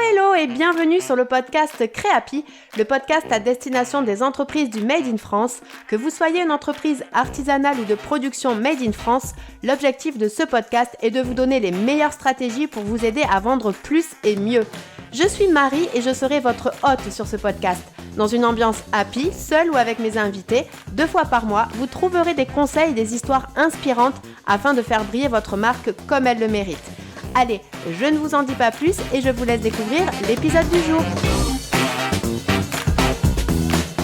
Hello et bienvenue sur le podcast Créapi, le podcast à destination des entreprises du Made in France. Que vous soyez une entreprise artisanale ou de production Made in France, l'objectif de ce podcast est de vous donner les meilleures stratégies pour vous aider à vendre plus et mieux. Je suis Marie et je serai votre hôte sur ce podcast. Dans une ambiance happy, seule ou avec mes invités, 2 fois par mois, vous trouverez des conseils et des histoires inspirantes afin de faire briller votre marque comme elle le mérite. Allez, je ne vous en dis pas plus et je vous laisse découvrir l'épisode du jour.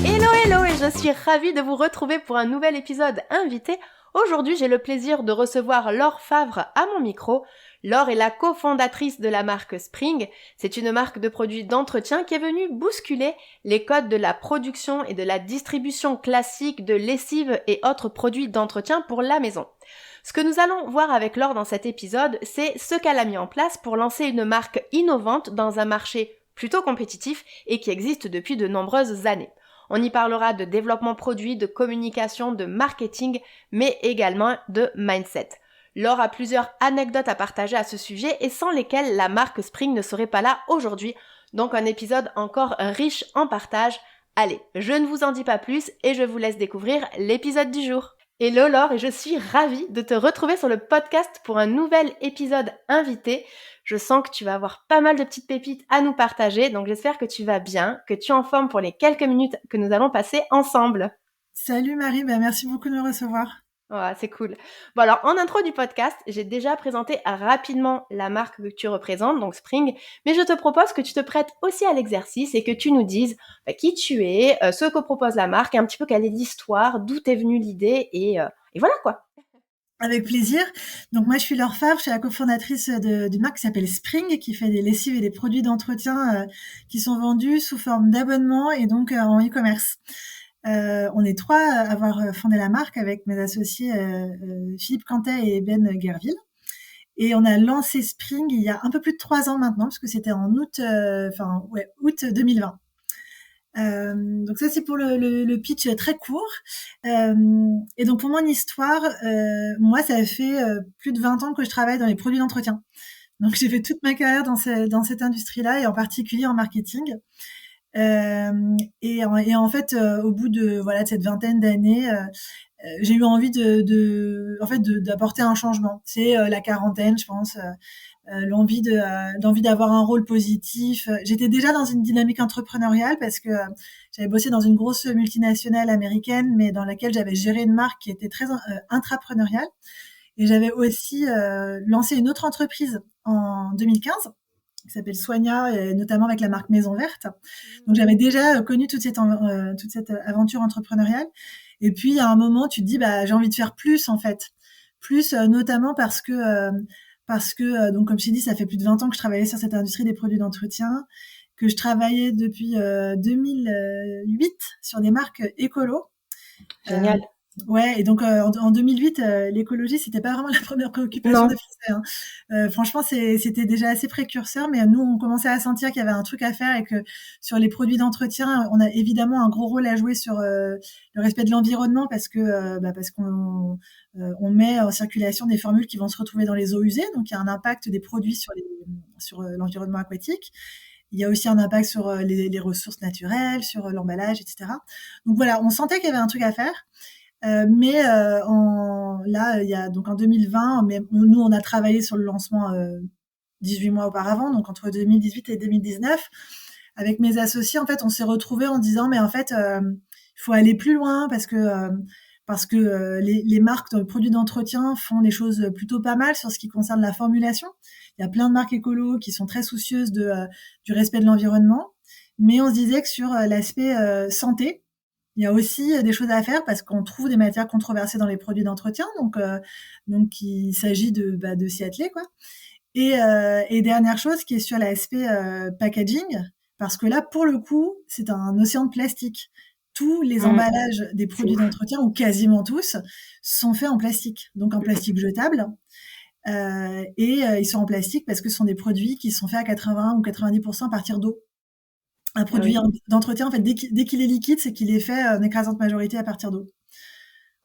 Hello et je suis ravie de vous retrouver pour un nouvel épisode invité. Aujourd'hui, j'ai le plaisir de recevoir Laure Favre à mon micro. Laure est la cofondatrice de la marque Spring. C'est une marque de produits d'entretien qui est venue bousculer les codes de la production et de la distribution classique de lessive et autres produits d'entretien pour la maison. Ce que nous allons voir avec Laure dans cet épisode, c'est ce qu'elle a mis en place pour lancer une marque innovante dans un marché plutôt compétitif et qui existe depuis de nombreuses années. On y parlera de développement produit, de communication, de marketing, mais également de mindset. Laure a plusieurs anecdotes à partager à ce sujet et sans lesquelles la marque Spring ne serait pas là aujourd'hui. Donc un épisode encore riche en partage. Allez, je ne vous en dis pas plus et je vous laisse découvrir l'épisode du jour. Hello Laure et je suis ravie de te retrouver sur le podcast pour un nouvel épisode invité. Je sens que tu vas avoir pas mal de petites pépites à nous partager, donc j'espère que tu vas bien, que tu es en forme pour les quelques minutes que nous allons passer ensemble. Salut Marie, merci beaucoup de me recevoir. Ouais, c'est cool. Bon alors, en intro du podcast, j'ai déjà présenté rapidement la marque que tu représentes, donc Spring, mais je te propose que tu te prêtes aussi à l'exercice et que tu nous dises qui tu es, ce que propose la marque, un petit peu quelle est l'histoire, d'où t'est venue l'idée et voilà quoi. Avec plaisir. Donc moi je suis Laure Favre, je suis la cofondatrice d'une marque qui s'appelle Spring, qui fait des lessives et des produits d'entretien qui sont vendus sous forme d'abonnement et donc en e-commerce. On est 3 à avoir fondé la marque avec mes associés Philippe Cantet et Ben Guerville. Et on a lancé Spring il y a un peu plus de 3 ans maintenant, parce que c'était en août 2020. Donc ça c'est pour le pitch très court. Et donc pour mon histoire, moi ça fait plus de 20 ans que je travaille dans les produits d'entretien. Donc j'ai fait toute ma carrière dans cette industrie-là et en particulier en marketing. Et en fait, au bout de cette vingtaine d'années, j'ai eu envie d'apporter un changement. C'est la quarantaine, je pense, l'envie d'envie d'avoir un rôle positif. J'étais déjà dans une dynamique entrepreneuriale parce que j'avais bossé dans une grosse multinationale américaine, mais dans laquelle j'avais géré une marque qui était très intrapreneuriale. Et j'avais aussi lancé une autre entreprise en 2015 qui s'appelle Soigna, et notamment avec la marque Maison Verte. Donc j'avais déjà connu toute cette aventure entrepreneuriale. Et puis à un moment, tu te dis j'ai envie de faire plus en fait, plus notamment parce que donc comme je t'ai dit, ça fait plus de 20 ans que je travaillais sur cette industrie des produits d'entretien, que je travaillais depuis 2008 sur des marques écolo. Génial. Ouais, et donc en 2008, l'écologie, c'était pas vraiment la première préoccupation des Français. Franchement, c'était déjà assez précurseur, mais nous, on commençait à sentir qu'il y avait un truc à faire et que sur les produits d'entretien, on a évidemment un gros rôle à jouer sur le respect de l'environnement parce qu'on on met en circulation des formules qui vont se retrouver dans les eaux usées, donc il y a un impact des produits sur l'environnement aquatique. Il y a aussi un impact sur les ressources naturelles, sur l'emballage, etc. Donc voilà, on sentait qu'il y avait un truc à faire. Il y a donc en 2020, nous on a travaillé sur le lancement 18 mois auparavant, donc entre 2018 et 2019. Avec mes associés, en fait, on s'est retrouvés en disant mais en fait, il faut aller plus loin parce que les marques de produits d'entretien font des choses plutôt pas mal sur ce qui concerne la formulation. Il y a plein de marques écolo qui sont très soucieuses du respect de l'environnement, mais on se disait que sur l'aspect santé, il y a aussi des choses à faire parce qu'on trouve des matières controversées dans les produits d'entretien, donc il s'agit de s'y atteler quoi. Et dernière chose qui est sur l'aspect packaging, parce que là pour le coup c'est un océan de plastique. Tous les emballages des produits d'entretien, ou quasiment tous, sont faits en plastique, donc en plastique jetable. Ils sont en plastique parce que ce sont des produits qui sont faits à 80 ou 90% à partir d'eau. Un produit d'entretien, en fait, dès qu'il est liquide, c'est qu'il est fait en écrasante majorité à partir d'eau.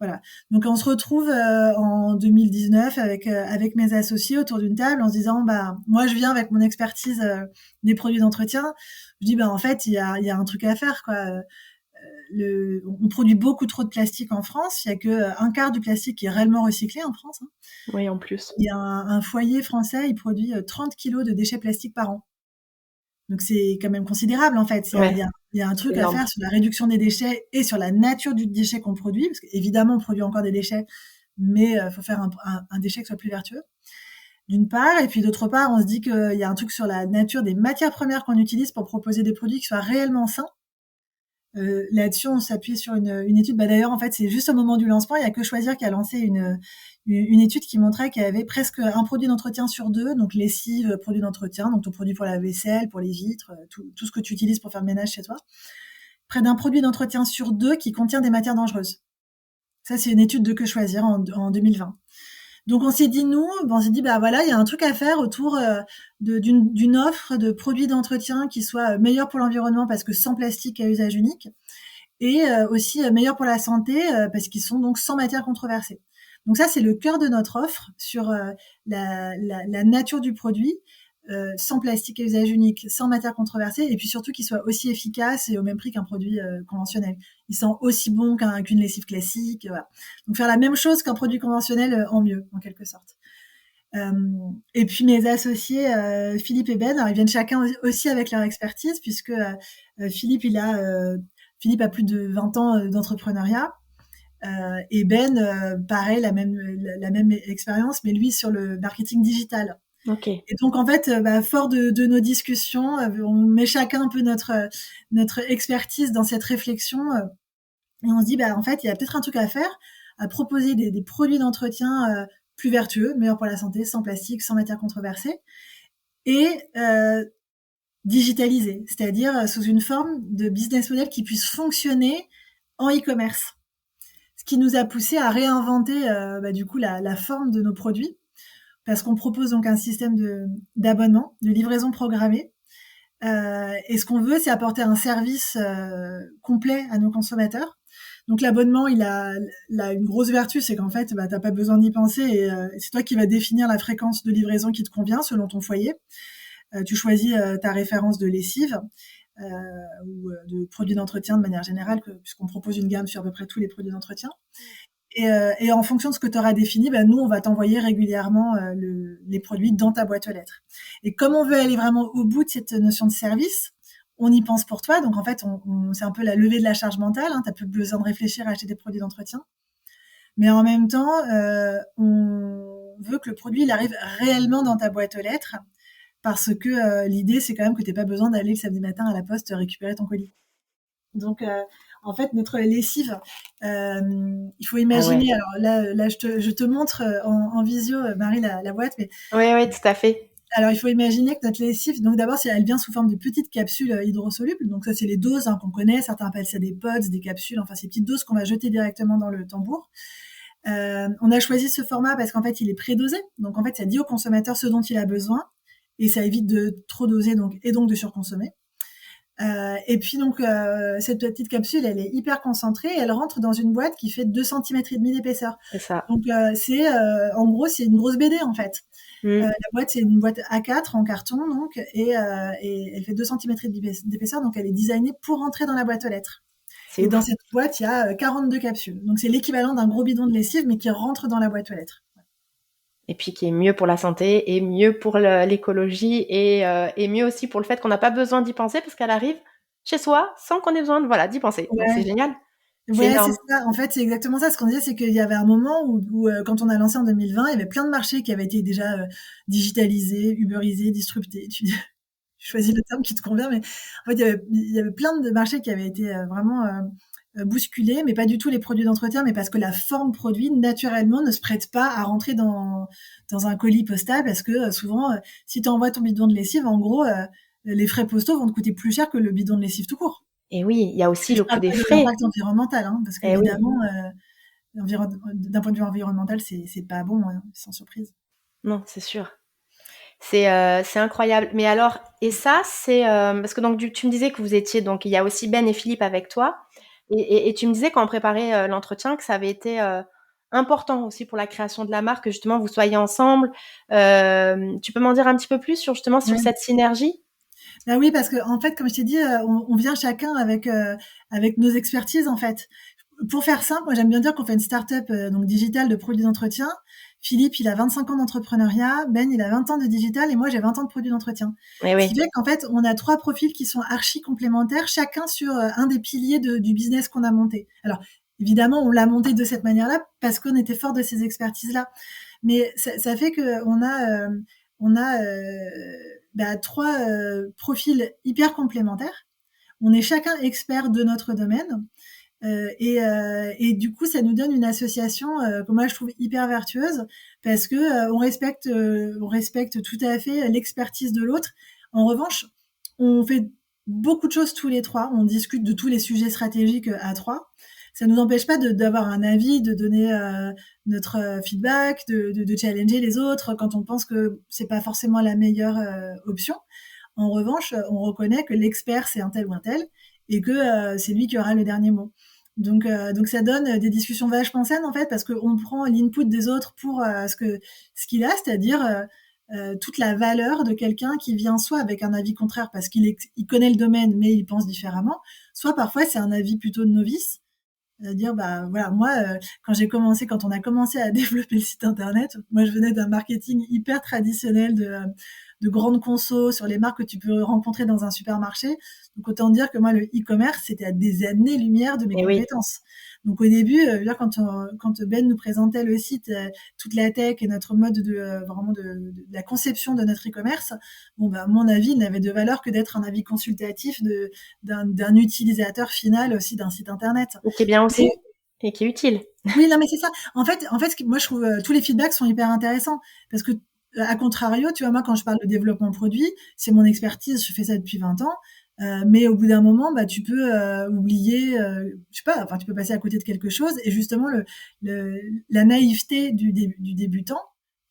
Voilà. Donc on se retrouve en 2019 avec mes associés autour d'une table en se disant bah moi je viens avec mon expertise des produits d'entretien. Je dis bah en fait il y a un truc à faire quoi. On produit beaucoup trop de plastique en France. Il y a que un quart du plastique qui est réellement recyclé en France. Hein. Oui, en plus. Il y a un foyer français, il produit 30 kilos de déchets plastiques par an. Donc c'est quand même considérable en fait. Ouais, Il y a un c'est truc à énorme. faire sur la réduction des déchets et sur la nature du déchet qu'on produit, parce qu'évidemment on produit encore des déchets, mais il faut faire un déchet qui soit plus vertueux, d'une part. Et puis d'autre part, on se dit qu'il y a un truc sur la nature des matières premières qu'on utilise pour proposer des produits qui soient réellement sains. Là-dessus, on s'appuie sur une étude. Bah, d'ailleurs, en fait, c'est juste au moment du lancement, il y a Que Choisir qui a lancé une étude qui montrait qu'il y avait presque un produit d'entretien sur deux, donc lessive, produit d'entretien, donc ton produit pour la vaisselle, pour les vitres, tout ce que tu utilises pour faire le ménage chez toi. Près d'un produit d'entretien sur deux qui contient des matières dangereuses. Ça, c'est une étude de Que Choisir en 2020. Donc on s'est dit bah voilà, il y a un truc à faire autour d'une offre de produits d'entretien qui soit meilleur pour l'environnement parce que sans plastique à usage unique et aussi meilleur pour la santé parce qu'ils sont donc sans matière controversée. Donc ça c'est le cœur de notre offre sur la nature du produit. Sans plastique à usage unique, sans matière controversée, et puis surtout qu'il soit aussi efficace et au même prix qu'un produit conventionnel. Il sent aussi bon qu'une lessive classique. Voilà. Donc faire la même chose qu'un produit conventionnel en mieux, en quelque sorte. Et puis mes associés, Philippe et Ben, alors ils viennent chacun aussi avec leur expertise, puisque Philippe, Philippe a plus de 20 ans d'entrepreneuriat. Et Ben, pareil, la même expérience, mais lui sur le marketing digital. Ok. Et donc en fait, fort de nos discussions, on met chacun un peu notre expertise dans cette réflexion et on se dit en fait il y a peut-être un truc à faire, à proposer des produits d'entretien plus vertueux, meilleurs pour la santé, sans plastique, sans matière controversée et digitalisés, c'est-à-dire sous une forme de business model qui puisse fonctionner en e-commerce. Ce qui nous a poussé à réinventer du coup la forme de nos produits parce qu'on propose donc un système d'abonnement, de livraison programmée. Et ce qu'on veut, c'est apporter un service complet à nos consommateurs. Donc l'abonnement, il a une grosse vertu, c'est qu'en fait, t'as pas besoin d'y penser et c'est toi qui vas définir la fréquence de livraison qui te convient selon ton foyer. Tu choisis ta référence de lessive ou de produits d'entretien de manière générale, puisqu'on propose une gamme sur à peu près tous les produits d'entretien. Et en fonction de ce que tu auras défini, nous, on va t'envoyer régulièrement les produits dans ta boîte aux lettres. Et comme on veut aller vraiment au bout de cette notion de service, on y pense pour toi. Donc, en fait, c'est un peu la levée de la charge mentale. Hein, tu n'as plus besoin de réfléchir à acheter des produits d'entretien. Mais en même temps, on veut que le produit il arrive réellement dans ta boîte aux lettres parce que l'idée, c'est quand même que tu n'aies pas besoin d'aller le samedi matin à la poste récupérer ton colis. Donc, en fait, notre lessive, il faut imaginer. Ah ouais. Alors là, je te montre en visio, Marie, la boîte. Mais Oui, oui, tout à fait. alors, il faut imaginer que notre lessive, donc d'abord, elle vient sous forme de petites capsules hydrosolubles. Donc ça, c'est les doses qu'on connaît. Certains appellent ça des pods, des capsules. Enfin, ces petites doses qu'on va jeter directement dans le tambour. On a choisi ce format parce qu'en fait, il est prédosé. Donc en fait, ça dit au consommateur ce dont il a besoin et ça évite de trop doser et donc de surconsommer. Et puis donc cette petite capsule, elle est hyper concentrée, elle rentre dans une boîte qui fait 2 cm et demi d'épaisseur. C'est ça. Donc c'est en gros c'est une grosse BD en fait. Mm. La boîte c'est une boîte A4 en carton donc et elle fait 2 cm d'épaisseur donc elle est designée pour rentrer dans la boîte aux lettres. C'est Et dans ouf. cette boîte, il y a 42 capsules. Donc c'est l'équivalent d'un gros bidon de lessive mais qui rentre dans la boîte aux lettres. Et puis qui est mieux pour la santé et mieux pour l'écologie et mieux aussi pour le fait qu'on n'a pas besoin d'y penser parce qu'elle arrive chez soi sans qu'on ait besoin d'y penser. Donc c'est Ouais. génial. C'est Ouais, c'est énorme. ça. En fait, c'est exactement ça. Ce qu'on disait, c'est qu'il y avait un moment où quand on a lancé en 2020, il y avait plein de marchés qui avaient été déjà digitalisés, uberisés, disruptés. Tu choisis le terme qui te convient, mais en fait, il y avait plein de marchés qui avaient été vraiment bousculés, mais pas du tout les produits d'entretien, mais parce que la forme produit, naturellement, ne se prête pas à rentrer dans un colis postal, parce que souvent, si tu envoies ton bidon de lessive, en gros, les frais postaux vont te coûter plus cher que le bidon de lessive tout court. Et oui, il y a aussi Et je le coût parle des pas de frais. l'impact environnemental, hein, parce Eh oui. qu'évidemment, d'un point de vue environnemental, c'est pas bon, hein, sans surprise. Non, c'est sûr. C'est incroyable. Mais alors, et ça, c'est parce que donc tu me disais que vous étiez donc il y a aussi Ben et Philippe avec toi. Et tu me disais quand on préparait l'entretien que ça avait été important aussi pour la création de la marque, que justement vous soyez ensemble. Tu peux m'en dire un petit peu plus sur justement sur Ouais. cette synergie? Bah oui, parce que en fait, comme je t'ai dit, on vient chacun avec nos expertises en fait. Pour faire simple, moi j'aime bien dire qu'on fait une start-up donc digitale de produits d'entretien. Philippe, il a 25 ans d'entrepreneuriat, Ben, il a 20 ans de digital et moi j'ai 20 ans de produits d'entretien. Eh Ce qui oui, fait qu'en fait, on a trois profils qui sont archi complémentaires, chacun sur un des piliers du business qu'on a monté. Alors, évidemment, on l'a monté de cette manière-là parce qu'on était fort de ces expertises-là. Mais ça fait que on a trois profils hyper complémentaires. On est chacun expert de notre domaine. Et du coup, ça nous donne une association que moi je trouve hyper vertueuse parce que on respecte tout à fait l'expertise de l'autre. En revanche, on fait beaucoup de choses tous les trois. On discute de tous les sujets stratégiques à trois. Ça nous empêche pas d'avoir un avis, de donner notre feedback, de challenger les autres quand on pense que c'est pas forcément la meilleure option. En revanche, on reconnaît que l'expert c'est un tel ou un tel et que c'est lui qui aura le dernier mot. Donc ça donne des discussions vachement saines en fait parce qu'on prend l'input des autres pour ce qu'il a, c'est-à-dire toute la valeur de quelqu'un qui vient soit avec un avis contraire parce il connaît le domaine mais il pense différemment, soit parfois c'est un avis plutôt de novice, dire bah voilà moi quand on a commencé à développer le site internet, moi je venais d'un marketing hyper traditionnel de grandes consos sur les marques que tu peux rencontrer dans un supermarché. Donc autant dire que moi le e-commerce c'était à des années-lumière de mes eh oui. compétences. Donc au début, quand Ben nous présentait le site, toute la tech et notre mode vraiment de la conception de notre e-commerce, bon bah à mon avis il n'avait de valeur que d'être un avis consultatif d'un utilisateur final aussi d'un site internet. Et qui est bien Mais aussi et qui est utile. oui, non, mais c'est ça. En fait, moi, je trouve tous les feedbacks sont hyper intéressants parce que, à contrario, tu vois, moi, quand je parle de développement produit, c'est mon expertise, je fais ça depuis 20 ans. Mais au bout d'un moment, bah, tu peux oublier, je sais pas, enfin, tu peux passer à côté de quelque chose. Et justement, la naïveté du débutant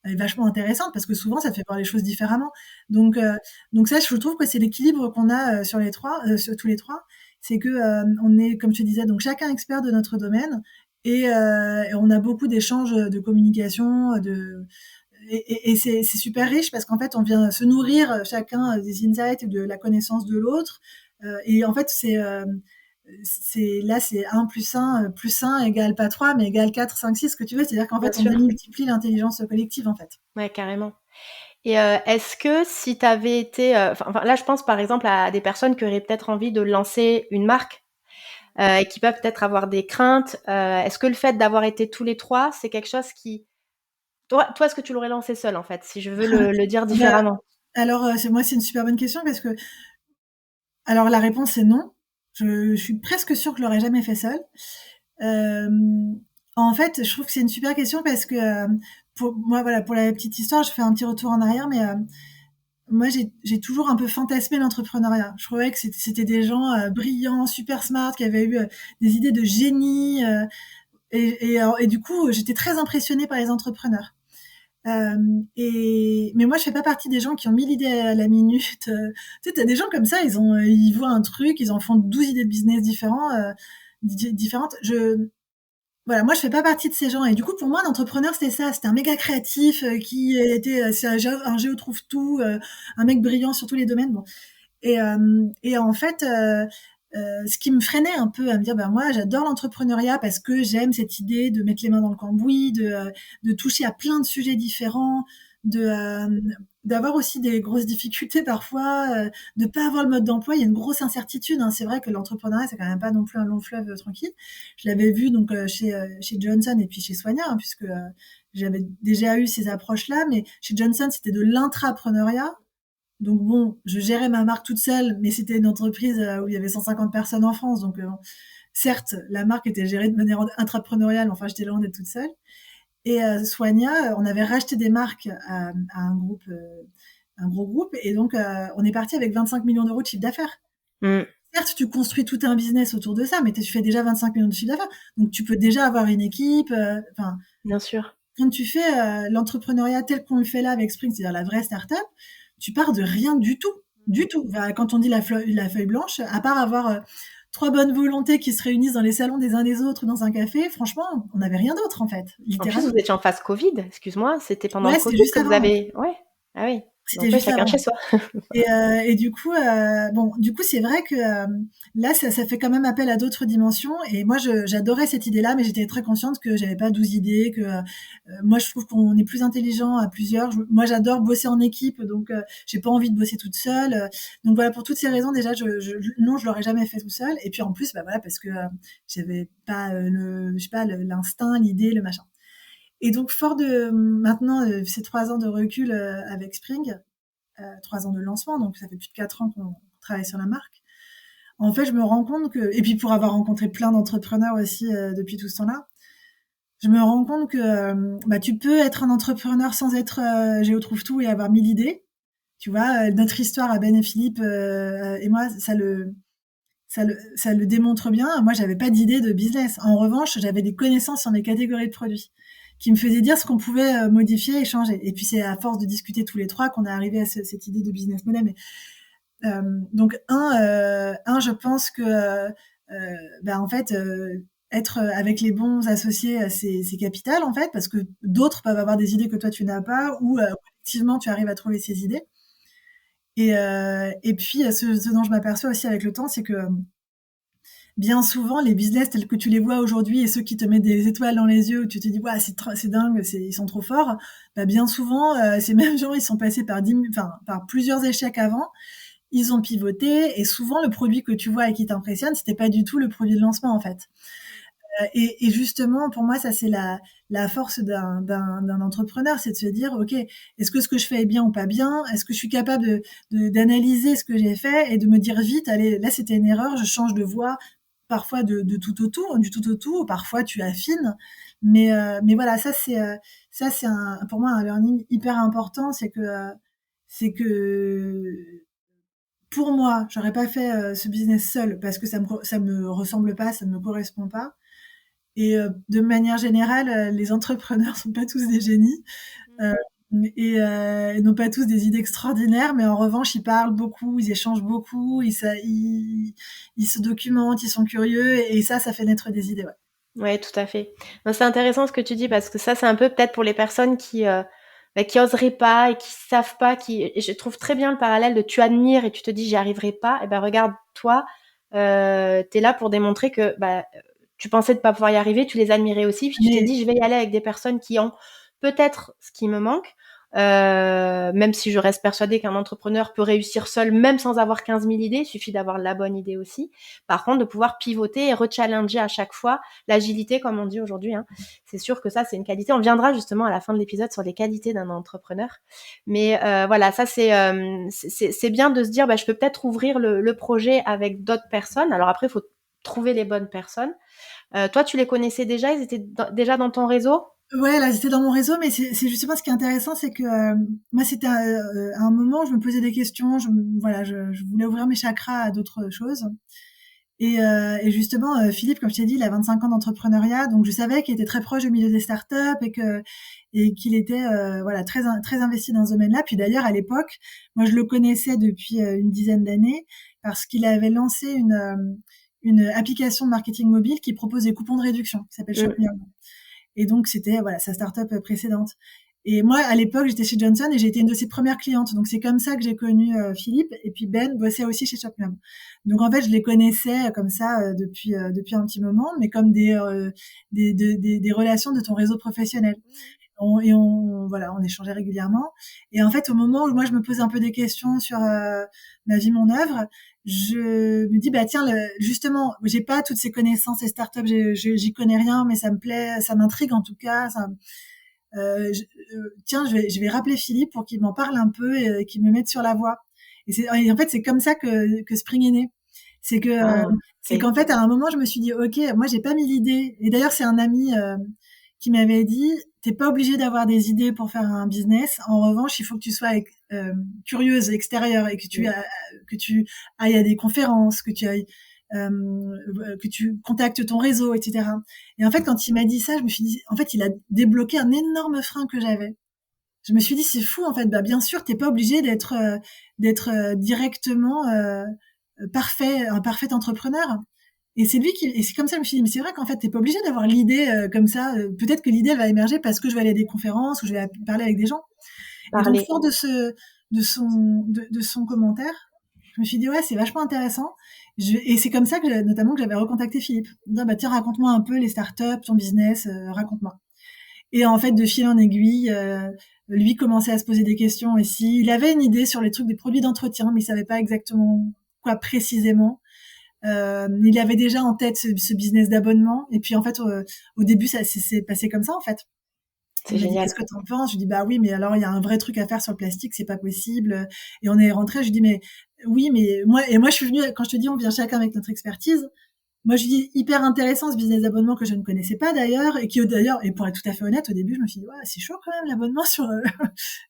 est vachement intéressante parce que souvent, ça te fait voir les choses différemment. Donc, euh, donc ça, je trouve que c'est l'équilibre qu'on a sur tous les trois. C'est que on est, comme je te disais, donc chacun expert de notre domaine et on a beaucoup d'échanges de communication, et c'est super riche parce qu'en fait, on vient se nourrir chacun des insights et de la connaissance de l'autre. Et en fait, c'est 1 plus 1 égale pas 3, mais égale 4, 5, 6, ce que tu veux. C'est-à-dire qu'en Bien fait, on sûr. démultiplie l'intelligence collective, en fait. Ouais, carrément. Et est-ce que si tu avais été, enfin là, je pense par exemple à des personnes qui auraient peut-être envie de lancer une marque, et qui peuvent peut-être avoir des craintes, est-ce que le fait d'avoir été tous les 3, c'est quelque chose qui toi, est-ce que tu l'aurais lancé seul, en fait? Si je veux le dire Bah, différemment. alors, c'est une super bonne question parce que alors la réponse est non. Je suis presque sûre que je l'aurais jamais fait seule. En fait, je trouve que c'est une super question parce que pour moi, voilà, pour la petite histoire, je fais un petit retour en arrière, mais moi, j'ai toujours un peu fantasmé l'entrepreneuriat. Je trouvais que c'était des gens brillants, super smart, qui avaient eu des idées de génie, et du coup, j'étais très impressionnée par les entrepreneurs. Mais moi, je fais pas partie des gens qui ont 1000 idées à la minute. Tu sais, t'as des gens comme ça, ils voient un truc, ils en font 12 idées de business différentes. Voilà, moi, je fais pas partie de ces gens. Et du coup, pour moi, l'entrepreneur, c'était ça. C'était un méga créatif c'est un géo trouve tout, un mec brillant sur tous les domaines. Bon. Et en fait, ce qui me freinait un peu à me dire, ben moi, j'adore l'entrepreneuriat parce que j'aime cette idée de mettre les mains dans le cambouis, de toucher à plein de sujets différents, de d'avoir aussi des grosses difficultés parfois, de pas avoir le mode d'emploi. Il y a une grosse incertitude. Hein. C'est vrai que l'entrepreneuriat, c'est quand même pas non plus un long fleuve tranquille. Je l'avais vu donc chez Johnson et puis chez Soigna, hein, puisque j'avais déjà eu ces approches-là. Mais chez Johnson, c'était de l'intrapreneuriat. Donc bon, je gérais ma marque toute seule, mais c'était une entreprise où il y avait 150 personnes en France. Donc certes, la marque était gérée de manière intrapreneuriale, enfin j'étais loin d'être toute seule. Et Soigna, on avait racheté des marques à un gros groupe, et donc on est parti avec 25 millions d'euros de chiffre d'affaires. Mmh. Certes, tu construis tout un business autour de ça, mais tu fais déjà 25 millions de chiffre d'affaires, donc tu peux déjà avoir une équipe. Enfin, Bien sûr. quand tu fais l'entrepreneuriat tel qu'on le fait là avec Spring, c'est-à-dire la vraie start-up, tu pars de rien du tout. Du tout. Enfin, quand on dit la feuille blanche, à part avoir trois bonnes volontés qui se réunissent dans les salons des uns des autres dans un café. Franchement, on n'avait rien d'autre en fait, En plus, littéralement. vous étiez en phase Covid, excuse-moi, c'était pendant le Ouais, c'était Covid juste que vous avant. Ouais. avez... Ouais, ah oui, C'était donc ouais, juste chacun de avant. chez soi. Et du coup, c'est vrai que là, ça fait quand même appel à d'autres dimensions. Et moi, j'adorais cette idée-là, mais j'étais très consciente que j'avais pas 12 idées, que moi, je trouve qu'on est plus intelligent à plusieurs. Moi, j'adore bosser en équipe, donc j'ai pas envie de bosser toute seule. Donc voilà, pour toutes ces raisons, déjà, non, je l'aurais jamais fait tout seul. Et puis en plus, bah voilà, parce que j'avais pas je sais pas, l'instinct, l'idée, le machin. Et donc, fort de maintenant ces 3 ans de recul avec Spring, 3 ans de lancement, donc ça fait plus de 4 ans qu'on travaille sur la marque. En fait, je me rends compte que, et puis pour avoir rencontré plein d'entrepreneurs aussi depuis tout ce temps-là, je me rends compte que tu peux être un entrepreneur sans être Géo trouve tout et avoir 1000 idées. Tu vois, notre histoire à Ben et Philippe et moi, ça le démontre bien. Moi, j'avais pas d'idée de business. En revanche, j'avais des connaissances sur mes catégories de produits qui me faisaient dire ce qu'on pouvait modifier et changer. Et puis, c'est à force de discuter tous les trois qu'on est arrivé à cette idée de business model. Mais, donc, je pense que, en fait, être avec les bons associés, c'est capital, en fait, parce que d'autres peuvent avoir des idées que toi, tu n'as pas, ou collectivement, tu arrives à trouver ces idées. Et puis, ce dont je m'aperçois aussi avec le temps, c'est que bien souvent, les business tels que tu les vois aujourd'hui et ceux qui te mettent des étoiles dans les yeux où tu te dis, ouais, c'est dingue, ils sont trop forts, bah, bien souvent, ces mêmes gens, ils sont passés par plusieurs échecs avant, ils ont pivoté et souvent, le produit que tu vois et qui t'impressionne, c'était pas du tout le produit de lancement, en fait. Et justement, pour moi, ça, c'est la force d'un entrepreneur, c'est de se dire, OK, est-ce que ce que je fais est bien ou pas bien? Est-ce que je suis capable d'analyser ce que j'ai fait et de me dire vite, allez, là, c'était une erreur, je change de voie, parfois de tout au tout, du tout au tout, parfois tu affines. Mais voilà, ça, c'est pour moi un learning hyper important, c'est que pour moi, j'aurais pas fait ce business seul parce que ça me ressemble pas, ça ne me correspond pas. Et de manière générale, les entrepreneurs sont pas tous des génies euh, et n'ont pas tous des idées extraordinaires, mais en revanche, ils parlent beaucoup, ils échangent beaucoup, ils se documentent, ils sont curieux et ça fait naître des idées. Ouais. Ouais, tout à fait. Non, c'est intéressant ce que tu dis parce que ça, c'est un peu peut-être pour les personnes qui oseraient pas et qui savent pas, et je trouve très bien le parallèle de tu admires et tu te dis j'y arriverai pas. Et ben regarde, toi, t'es là pour démontrer que tu pensais de pas pouvoir y arriver, tu les admirais aussi, puis tu t'es Mais dit je vais y aller avec des personnes qui ont peut-être ce qui me manque. Même si je reste persuadée qu'un entrepreneur peut réussir seul, même sans avoir 15 000 idées, il suffit d'avoir la bonne idée aussi. Par contre, de pouvoir pivoter et rechallenger à chaque fois l'agilité, comme on dit aujourd'hui, hein. C'est sûr que ça, c'est une qualité. On viendra justement à la fin de l'épisode sur les qualités d'un entrepreneur. Mais voilà, ça, c'est bien de se dire, je peux peut-être ouvrir le projet avec d'autres personnes. Alors après, il faut trouver les bonnes personnes. Toi, tu les connaissais déjà? Ils étaient déjà dans ton réseau? ouais, là, j'étais dans mon réseau, mais c'est justement ce qui est intéressant, c'est que moi, c'était à un moment, je me posais des questions, voilà, je voulais ouvrir mes chakras à d'autres choses. Et justement, Philippe, comme je t'ai dit, il a 25 ans d'entrepreneuriat, donc je savais qu'il était très proche du milieu des startups et qu'il était voilà très investi dans ce domaine-là. Puis d'ailleurs, à l'époque, moi, je le connaissais depuis une dizaine d'années parce qu'il avait lancé une application de marketing mobile qui propose des coupons de réduction, qui s'appelle ShopMium. Et donc, c'était voilà sa startup précédente. Et moi, à l'époque, j'étais chez Johnson et j'ai été une de ses premières clientes. Donc, c'est comme ça que j'ai connu Philippe. Et puis, Ben bossait aussi chez Shopmium. Donc, en fait, je les connaissais comme ça depuis un petit moment, mais comme des relations de ton réseau professionnel. Voilà, on échangeait régulièrement. Et en fait, au moment où moi, je me posais un peu des questions sur ma vie, mon œuvre, je me dis, tiens, justement, j'ai pas toutes ces connaissances et startups, j'y connais rien, mais ça me plaît, ça m'intrigue en tout cas. Tiens, je vais rappeler Philippe pour qu'il m'en parle un peu et qu'il me mette sur la voie. Et en fait, c'est comme ça que Spring est né. C'est que c'est qu'en fait, à un moment, je me suis dit, ok, moi, j'ai pas mis l'idée. Et d'ailleurs, c'est un ami qui m'avait dit, t'es pas obligé d'avoir des idées pour faire un business. En revanche, il faut que tu sois curieuse, extérieure, et que tu ailles à des conférences, que tu contactes ton réseau, etc. Et en fait, quand il m'a dit ça, je me suis dit, en fait, il a débloqué un énorme frein que j'avais. Je me suis dit, c'est fou, en fait. Bien sûr, t'es pas obligé d'être directement un parfait entrepreneur. Et c'est lui qui, et c'est comme ça que je me suis dit, mais c'est vrai qu'en fait, t'es pas obligé d'avoir l'idée comme ça. Peut-être que l'idée, elle va émerger parce que je vais aller à des conférences ou je vais parler avec des gens. Et donc, Parler. fort de son commentaire, je me suis dit, ouais, c'est vachement intéressant. Et c'est comme ça que, notamment, que j'avais recontacté Philippe. En disant, bah, tiens, raconte-moi un peu les startups, ton business, raconte-moi. Et en fait, de fil en aiguille, lui commençait à se poser des questions aussi. Il avait une idée sur les trucs des produits d'entretien, mais il savait pas exactement quoi précisément. Il avait déjà en tête ce business d'abonnement. Et puis, en fait, au début, ça s'est passé comme ça, en fait. C'est Il m'a dit, génial. qu'est-ce que t'en penses? Je lui dis, bah oui, mais alors il y a un vrai truc à faire sur le plastique, c'est pas possible. Et on est rentré, je lui dis, mais oui, mais moi je suis venue, quand je te dis, on vient chacun avec notre expertise. Moi, je dis hyper intéressant ce business d'abonnement que je ne connaissais pas d'ailleurs, et qui d'ailleurs, et pour être tout à fait honnête, au début, je me suis dit, ouais, c'est chaud quand même l'abonnement sur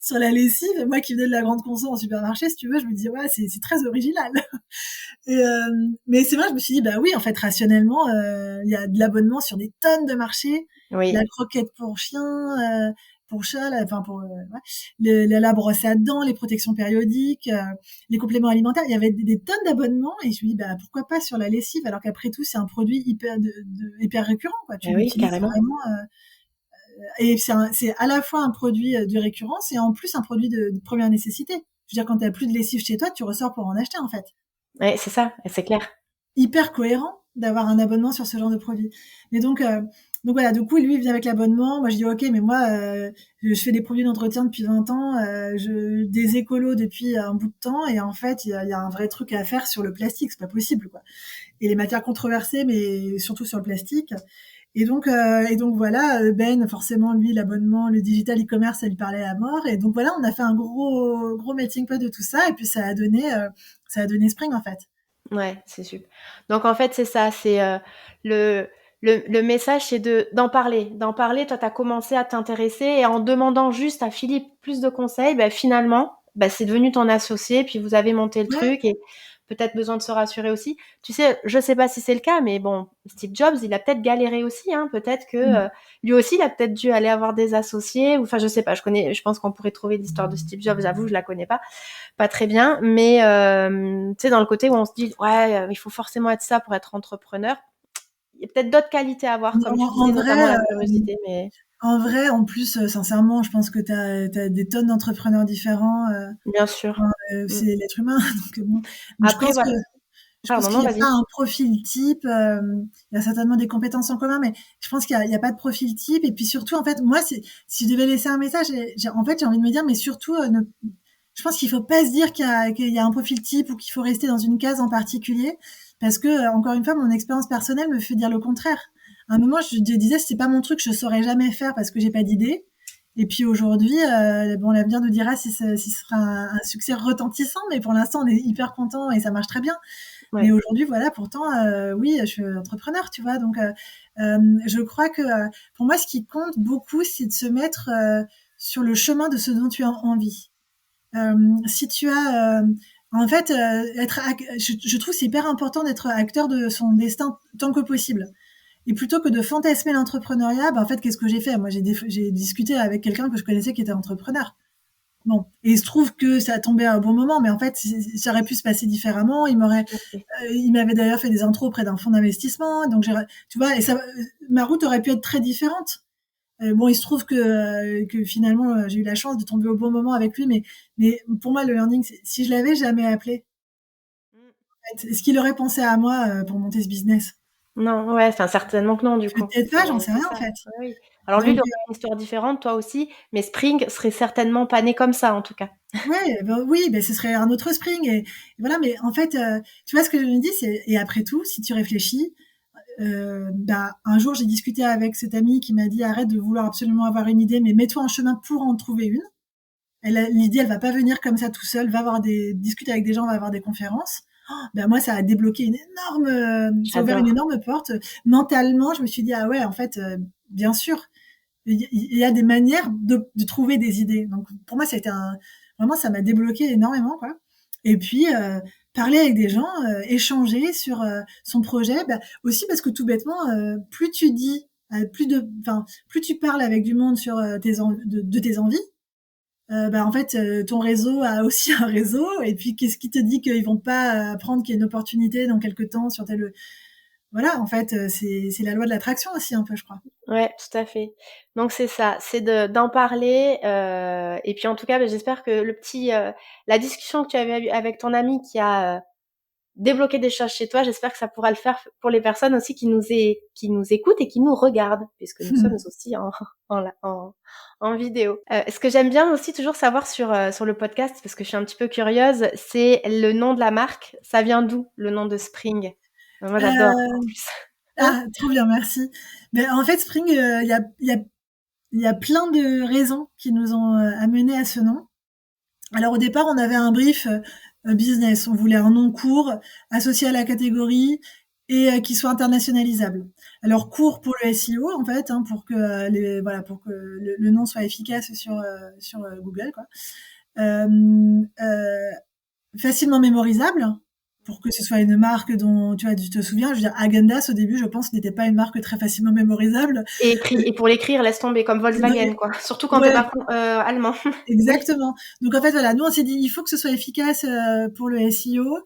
sur la lessive. Moi qui venais de la grande conso en supermarché, si tu veux, je me dis, ouais, c'est très original. Et mais c'est vrai, je me suis dit, bah oui, en fait, rationnellement, il y a de l'abonnement sur des tonnes de marchés. La Oui. croquette pour chien, pour chat, enfin pour ouais, la brosse à dents, les protections périodiques, les compléments alimentaires. Il y avait des tonnes d'abonnements et je me dis, bah pourquoi pas sur la lessive alors qu'après tout, c'est un produit hyper récurrent, quoi. Tu Eh oui, l'utilises carrément. vraiment. Et c'est à la fois un produit de récurrence et en plus un produit de première nécessité. Je veux dire, quand tu as plus de lessive chez toi, tu ressors pour en acheter en fait. Ouais, c'est ça, c'est clair. Hyper cohérent d'avoir un abonnement sur ce genre de produit. Mais donc voilà, du coup, lui, il vient avec l'abonnement. Moi, je dis, OK, mais moi, je fais des produits d'entretien depuis 20 ans, des écolos depuis un bout de temps, et en fait, il y a un vrai truc à faire sur le plastique, c'est pas possible, quoi. Et les matières controversées, mais surtout sur le plastique. Et donc voilà, Ben, forcément, lui, l'abonnement, le digital e-commerce, ça lui parlait à mort. Et donc voilà, on a fait un gros melting pot de tout ça, et puis ça a donné Spring, en fait. Ouais, c'est super. Donc en fait, c'est ça, c'est le, le message, c'est d'en parler. D'en parler, toi, tu as commencé à t'intéresser et en demandant juste à Philippe plus de conseils, bah, finalement, bah, c'est devenu ton associé, puis vous avez monté le Ouais. truc et peut-être besoin de se rassurer aussi. Tu sais, je sais pas si c'est le cas, mais bon, Steve Jobs, il a peut-être galéré aussi, hein. Peut-être que lui aussi, il a peut-être dû aller avoir des associés, ou enfin, je sais pas, je pense qu'on pourrait trouver l'histoire de Steve Jobs, j'avoue, je la connais pas très bien, mais tu sais, dans le côté où on se dit, ouais, il faut forcément être ça pour être entrepreneur. Il y a peut-être d'autres qualités à avoir, comme En, tu en disais, notamment vrai, la curiosité, mais En vrai, en plus, sincèrement, je pense que tu as des tonnes d'entrepreneurs différents. bien sûr. Mm. C'est l'être humain. Bon. Donc, je Après, pense que voilà. je pense Pardon, qu'il non, n'y a pas vas-y. un profil type. Il y a certainement des compétences en commun, mais je pense qu'il y a pas de profil type. Et puis surtout, en fait, moi, si je devais laisser un message, en fait, j'ai envie de me dire, mais surtout, je pense qu'il faut pas se dire qu'il y a un profil type ou qu'il faut rester dans une case en particulier, parce que encore une fois, mon expérience personnelle me fait dire le contraire. À un moment, je disais, c'est pas mon truc, je saurais jamais faire parce que j'ai pas d'idée. Et puis aujourd'hui, bon, l'avenir nous dira si ce sera un succès retentissant, mais pour l'instant, on est hyper content et ça marche très bien. Mais Ouais. aujourd'hui, voilà, pourtant, oui, je suis entrepreneur, tu vois. Donc, je crois que pour moi, ce qui compte beaucoup, c'est de se mettre sur le chemin de ce dont tu as envie. Si tu as, en fait, je trouve c'est hyper important d'être acteur de son destin tant que possible. Et plutôt que de fantasmer l'entrepreneuriat, bah, en fait, qu'est-ce que j'ai fait? Moi, j'ai discuté avec quelqu'un que je connaissais qui était entrepreneur. Bon, et il se trouve que ça a tombé à un bon moment, mais en fait, ça aurait pu se passer différemment. Tout à fait. Il m'avait d'ailleurs fait des intros auprès d'un fonds d'investissement, donc tu vois, et ça, ma route aurait pu être très différente. Bon, il se trouve que finalement, j'ai eu la chance de tomber au bon moment avec lui, mais pour moi, le learning, si je l'avais jamais appelé, Mm. est-ce qu'il aurait pensé à moi pour monter ce business? Non, ouais, enfin, certainement que non, du coup. Peut-être pas, j'en sais C'est rien en ça. fait. Oui, oui. Alors lui, il Donc, aurait une histoire différente, toi aussi, mais Spring serait certainement pas né comme ça, en tout cas. ouais, ben oui, ben ce serait un autre Spring et voilà. Mais en fait, tu vois ce que je me dis, c'est et après tout, si tu réfléchis, bah un jour j'ai discuté avec cette amie qui m'a dit arrête de vouloir absolument avoir une idée, mais mets-toi en chemin pour en trouver une. L'idée, elle va pas venir comme ça tout seul. Va avoir discute avec des gens, va avoir des conférences. Oh, ben moi, ça a débloqué ça a ouvert une J'adore. énorme porte. Mentalement, je me suis dit ah ouais, en fait, bien sûr, il y a des manières de trouver des idées. Donc pour moi, vraiment, ça m'a débloqué énormément, quoi. Et puis parler avec des gens, échanger sur son projet, bah, aussi parce que tout bêtement, plus tu dis, plus tu parles avec du monde sur de tes envies, bah, en fait, ton réseau a aussi un réseau. Et puis, qu'est-ce qui te dit qu'ils vont pas apprendre qu'il y a une opportunité dans quelque temps sur tel. voilà, en fait, c'est la loi de l'attraction aussi un peu, je crois. Ouais, tout à fait. Donc c'est ça, c'est d'en parler. Et puis en tout cas, j'espère que la discussion que tu avais eue avec ton ami qui a débloqué des choses chez toi, j'espère que ça pourra le faire pour les personnes aussi qui nous écoutent et qui nous regardent, puisque nous sommes aussi en vidéo. Ce que j'aime bien aussi toujours savoir sur le podcast, parce que je suis un petit peu curieuse, c'est le nom de la marque. Ça vient d'où, le nom de Spring? Moi, j'adore en Euh, plus. trop bien, merci. Mais en fait, Spring, il y a plein de raisons qui nous ont amenés à ce nom. Alors au départ, on avait un brief business. On voulait un nom court, associé à la catégorie et qui soit internationalisable. Alors court pour le SEO en fait, hein, pour que pour que le nom soit efficace sur Google, quoi. Euh, euh, Facilement mémorisable pour que ce soit une marque dont tu te souviens. Je veux dire, Häagen-Dazs au début, je pense, n'était pas une marque très facilement mémorisable. Et pour l'écrire, laisse tomber, comme Volkswagen, quoi. Surtout quand t'es Ouais, pas allemand. Oui. exactement. Donc en fait, voilà, nous on s'est dit, il faut que ce soit efficace pour le SEO,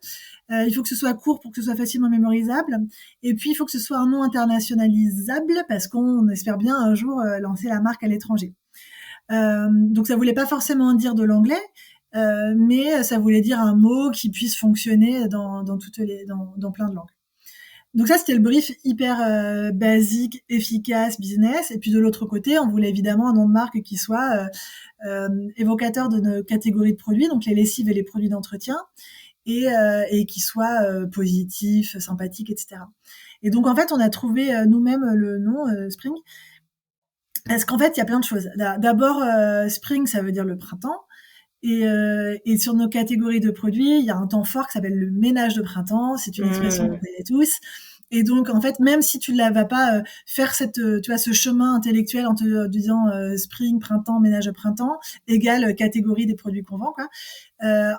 il faut que ce soit court pour que ce soit facilement mémorisable, et puis il faut que ce soit un nom internationalisable parce qu'on espère bien un jour lancer la marque à l'étranger. Donc ça voulait pas forcément dire de l'anglais, mais ça voulait dire un mot qui puisse fonctionner dans plein de langues. Donc ça, c'était le brief hyper basique, efficace, business. Et puis de l'autre côté, on voulait évidemment un nom de marque qui soit évocateur de nos catégories de produits, donc les lessives et les produits d'entretien, et qui soit positif, sympathique, etc. Et donc en fait, on a trouvé nous-mêmes le nom Spring, parce qu'en fait, il y a plein de choses. D'abord, Spring, ça veut dire le printemps. Et sur nos catégories de produits, il y a un temps fort qui s'appelle le ménage de printemps. C'est une expression qu'on connaît tous. Et donc, en fait, même si tu ne vas pas faire ce chemin intellectuel en te disant spring, printemps, ménage de printemps, égale catégorie des produits qu'on vend, quoi.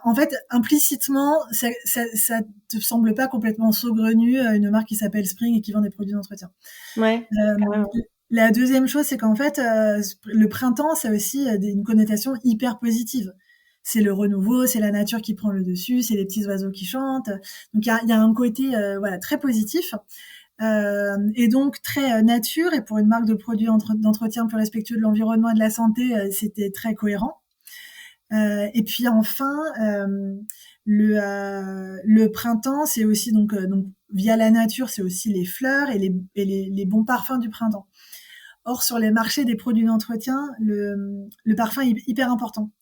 En fait, implicitement, ça te semble pas complètement saugrenu une marque qui s'appelle Spring et qui vend des produits d'entretien. Ouais, carrément. La deuxième chose, c'est qu'en fait, le printemps, ça a aussi une connotation hyper positive. C'est le renouveau, c'est la nature qui prend le dessus, c'est les petits oiseaux qui chantent. Donc il y a un côté très positif et donc très nature. Et pour une marque de produits d'entretien plus respectueux de l'environnement et de la santé, c'était très cohérent. Et puis enfin, le printemps, c'est aussi donc via la nature, c'est aussi les fleurs et les bons parfums du printemps. Or, sur les marchés des produits d'entretien, le parfum est hyper important.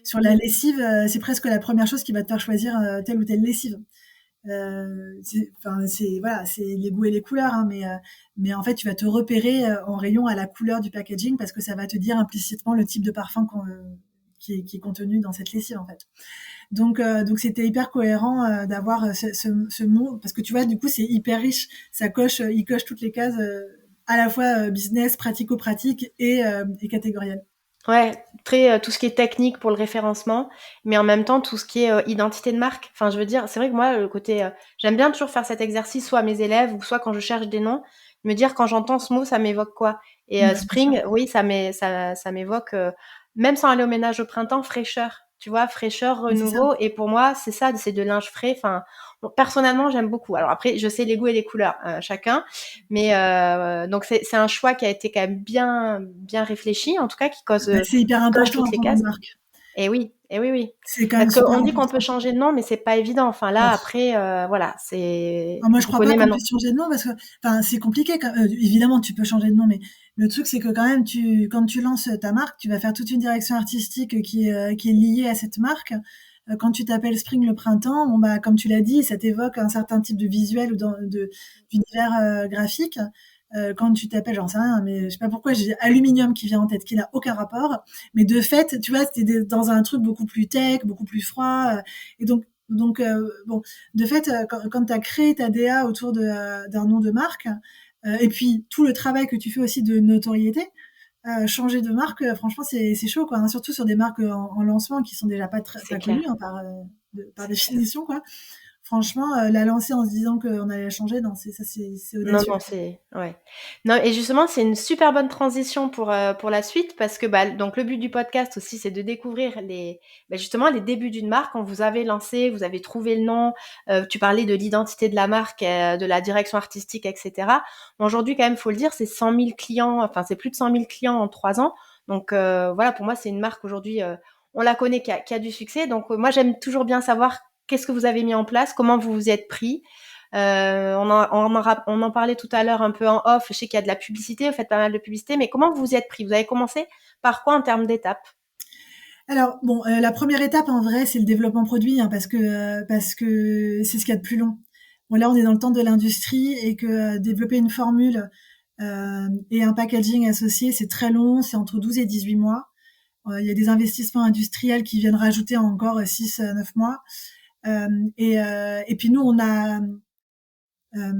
Sur la lessive, c'est presque la première chose qui va te faire choisir telle ou telle lessive. C'est les goûts et les couleurs, hein, mais en fait, tu vas te repérer en rayon à la couleur du packaging parce que ça va te dire implicitement le type de parfum qui est contenu dans cette lessive, en fait. Donc c'était hyper cohérent d'avoir ce mot parce que tu vois, du coup, c'est hyper riche. Il coche toutes les cases. À la fois business, pratico-pratique et catégoriel. Ouais, très tout ce qui est technique pour le référencement, mais en même temps tout ce qui est identité de marque. Enfin, je veux dire, c'est vrai que moi, le côté, j'aime bien toujours faire cet exercice, soit à mes élèves ou soit quand je cherche des noms, me dire quand j'entends ce mot, ça m'évoque quoi. Et Bah, Spring, oui, ça m'évoque, même sans aller au ménage au printemps, fraîcheur. Tu vois, fraîcheur, c'est ça. renouveau. Et pour moi, c'est ça, c'est de linge frais. Enfin, bon, personnellement, j'aime beaucoup. Alors après, je sais les goûts et les couleurs, chacun. Mais donc c'est un choix qui a été quand même bien réfléchi, en tout cas C'est hyper qui coche important toutes en les tant que cases. marque. Et oui, oui. C'est quand même Parce super qu'on dit qu'on peut important. changer de nom, mais c'est pas évident. Enfin là, Oh. après, voilà, c'est Moi, je on crois pas connaît qu'on maintenant. puisse changer de nom parce que, enfin, c'est compliqué. Évidemment, tu peux changer de nom, mais le truc, c'est que quand même, quand tu lances ta marque, tu vas faire toute une direction artistique qui est liée à cette marque. Quand tu t'appelles Spring le printemps, bon bah, comme tu l'as dit, ça t'évoque un certain type de visuel ou d'univers graphique. Quand tu t'appelles, j'en sais rien, mais je sais pas pourquoi j'ai aluminium qui vient en tête, qui n'a aucun rapport. Mais de fait, tu vois, c'était dans un truc beaucoup plus tech, beaucoup plus froid. Et bon, de fait, quand tu as créé ta DA autour d'un nom de marque, et puis tout le travail que tu fais aussi de notoriété, changer de marque, franchement, c'est chaud, quoi, hein, surtout sur des marques en lancement qui sont déjà pas C'est connues, clair. hein, par C'est clair. définition, quoi. franchement, la lancer en se disant qu'on allait changer, non, c'est Non, audacieux. non, c'est ouais. Non et justement, c'est une super bonne transition pour la suite parce que, donc le but du podcast aussi, c'est de découvrir justement les débuts d'une marque. Quand vous avez lancé, vous avez trouvé le nom, tu parlais de l'identité de la marque, de la direction artistique et cetera. Aujourd'hui, quand même, faut le dire, c'est 100 000 clients, enfin, c'est plus de 100 000 clients en 3 ans. Donc voilà, pour moi, c'est une marque aujourd'hui, on la connaît qui a du succès. Donc moi, j'aime toujours bien savoir qu'est-ce que vous avez mis en place, comment vous vous y êtes pris. On en parlait tout à l'heure un peu en off. Je sais qu'il y a de la publicité, vous faites pas mal de publicité, mais comment vous vous y êtes pris? Vous avez commencé par quoi en termes d'étapes? Alors bon, la première étape en vrai, c'est le développement produit, hein, parce que c'est ce qu'il y a de plus long. Bon là, on est dans le temps de l'industrie et que développer une formule et un packaging associé, c'est très long, c'est entre 12 et 18 mois. Il y a des investissements industriels qui viennent rajouter encore 6 9 mois. Et puis nous, euh,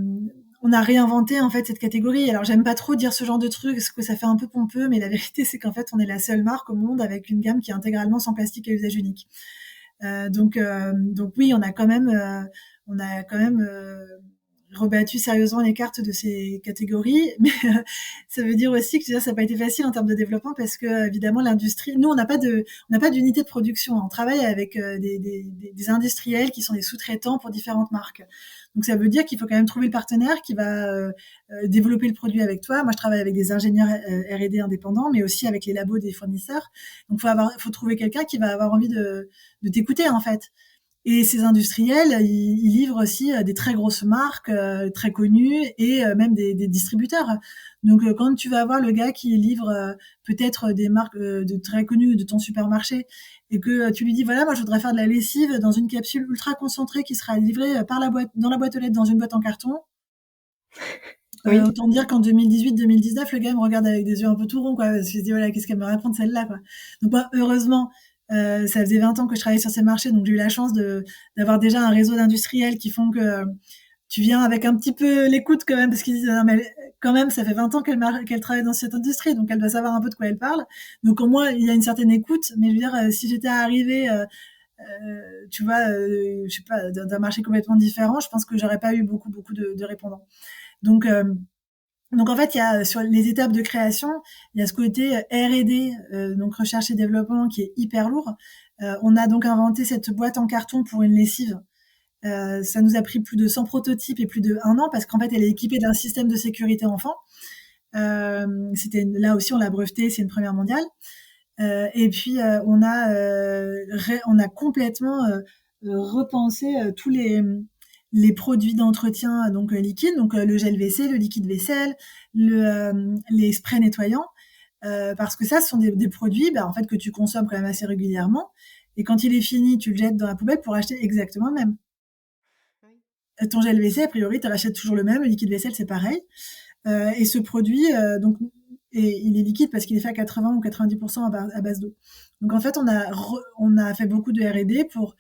on a réinventé en fait cette catégorie. Alors j'aime pas trop dire ce genre de truc parce que ça fait un peu pompeux, mais la vérité c'est qu'en fait on est la seule marque au monde avec une gamme qui est intégralement sans plastique à usage unique. Donc oui, on a quand même rebattu sérieusement les cartes de ces catégories, mais ça veut dire aussi que ça n'a pas été facile en termes de développement parce que évidemment l'industrie, nous on n'a pas d'unité de production, on travaille avec des industriels qui sont des sous-traitants pour différentes marques. Donc ça veut dire qu'il faut quand même trouver le partenaire qui va développer le produit avec toi. Moi je travaille avec des ingénieurs R&D indépendants, mais aussi avec les labos des fournisseurs. Donc faut trouver quelqu'un qui va avoir envie de t'écouter en fait. Et ces industriels, ils livrent aussi des très grosses marques, très connues, et même des distributeurs. Donc, quand tu vas avoir le gars qui livre peut-être des marques de très connues de ton supermarché, et que tu lui dis, voilà, moi je voudrais faire de la lessive dans une capsule ultra concentrée qui sera livrée dans la boîte aux lettres dans une boîte en carton. Oui. Autant dire qu'en 2018-2019, le gars me regarde avec des yeux un peu tout ronds, quoi, parce qu'il se dit, voilà, qu'est-ce qu'elle me raconte celle-là, quoi. Donc, moi, heureusement, ça faisait 20 ans que je travaillais sur ces marchés, donc j'ai eu la chance d'avoir déjà un réseau d'industriels qui font que tu viens avec un petit peu l'écoute quand même, parce qu'ils disent, non, mais quand même, ça fait 20 ans qu'elle travaille dans cette industrie, donc elle doit savoir un peu de quoi elle parle. Donc, au moins, il y a une certaine écoute, mais je veux dire, si j'étais arrivée, tu vois, je sais pas, d'un marché complètement différent, je pense que j'aurais pas eu beaucoup de répondants. Donc, donc en fait, il y a sur les étapes de création, il y a ce côté R&D, donc recherche et développement, qui est hyper lourd. On a donc inventé cette boîte en carton pour une lessive. Ça nous a pris plus de 100 prototypes et plus de 1 an parce qu'en fait, elle est équipée d'un système de sécurité enfant. C'était là aussi, on l'a breveté, c'est une première mondiale. Et puis on a complètement repensé tous les produits d'entretien donc liquides, donc le gel WC, le liquide vaisselle, les sprays nettoyants, parce que ça, ce sont des produits en fait que tu consommes quand même assez régulièrement. Et quand il est fini, tu le jettes dans la poubelle pour acheter exactement le même. Ton gel WC, a priori, tu rachètes toujours le même. Le liquide vaisselle, c'est pareil. Et ce produit, donc, il est liquide parce qu'il est fait à 80 ou 90% à base d'eau. Donc en fait, on a fait beaucoup de R&D pour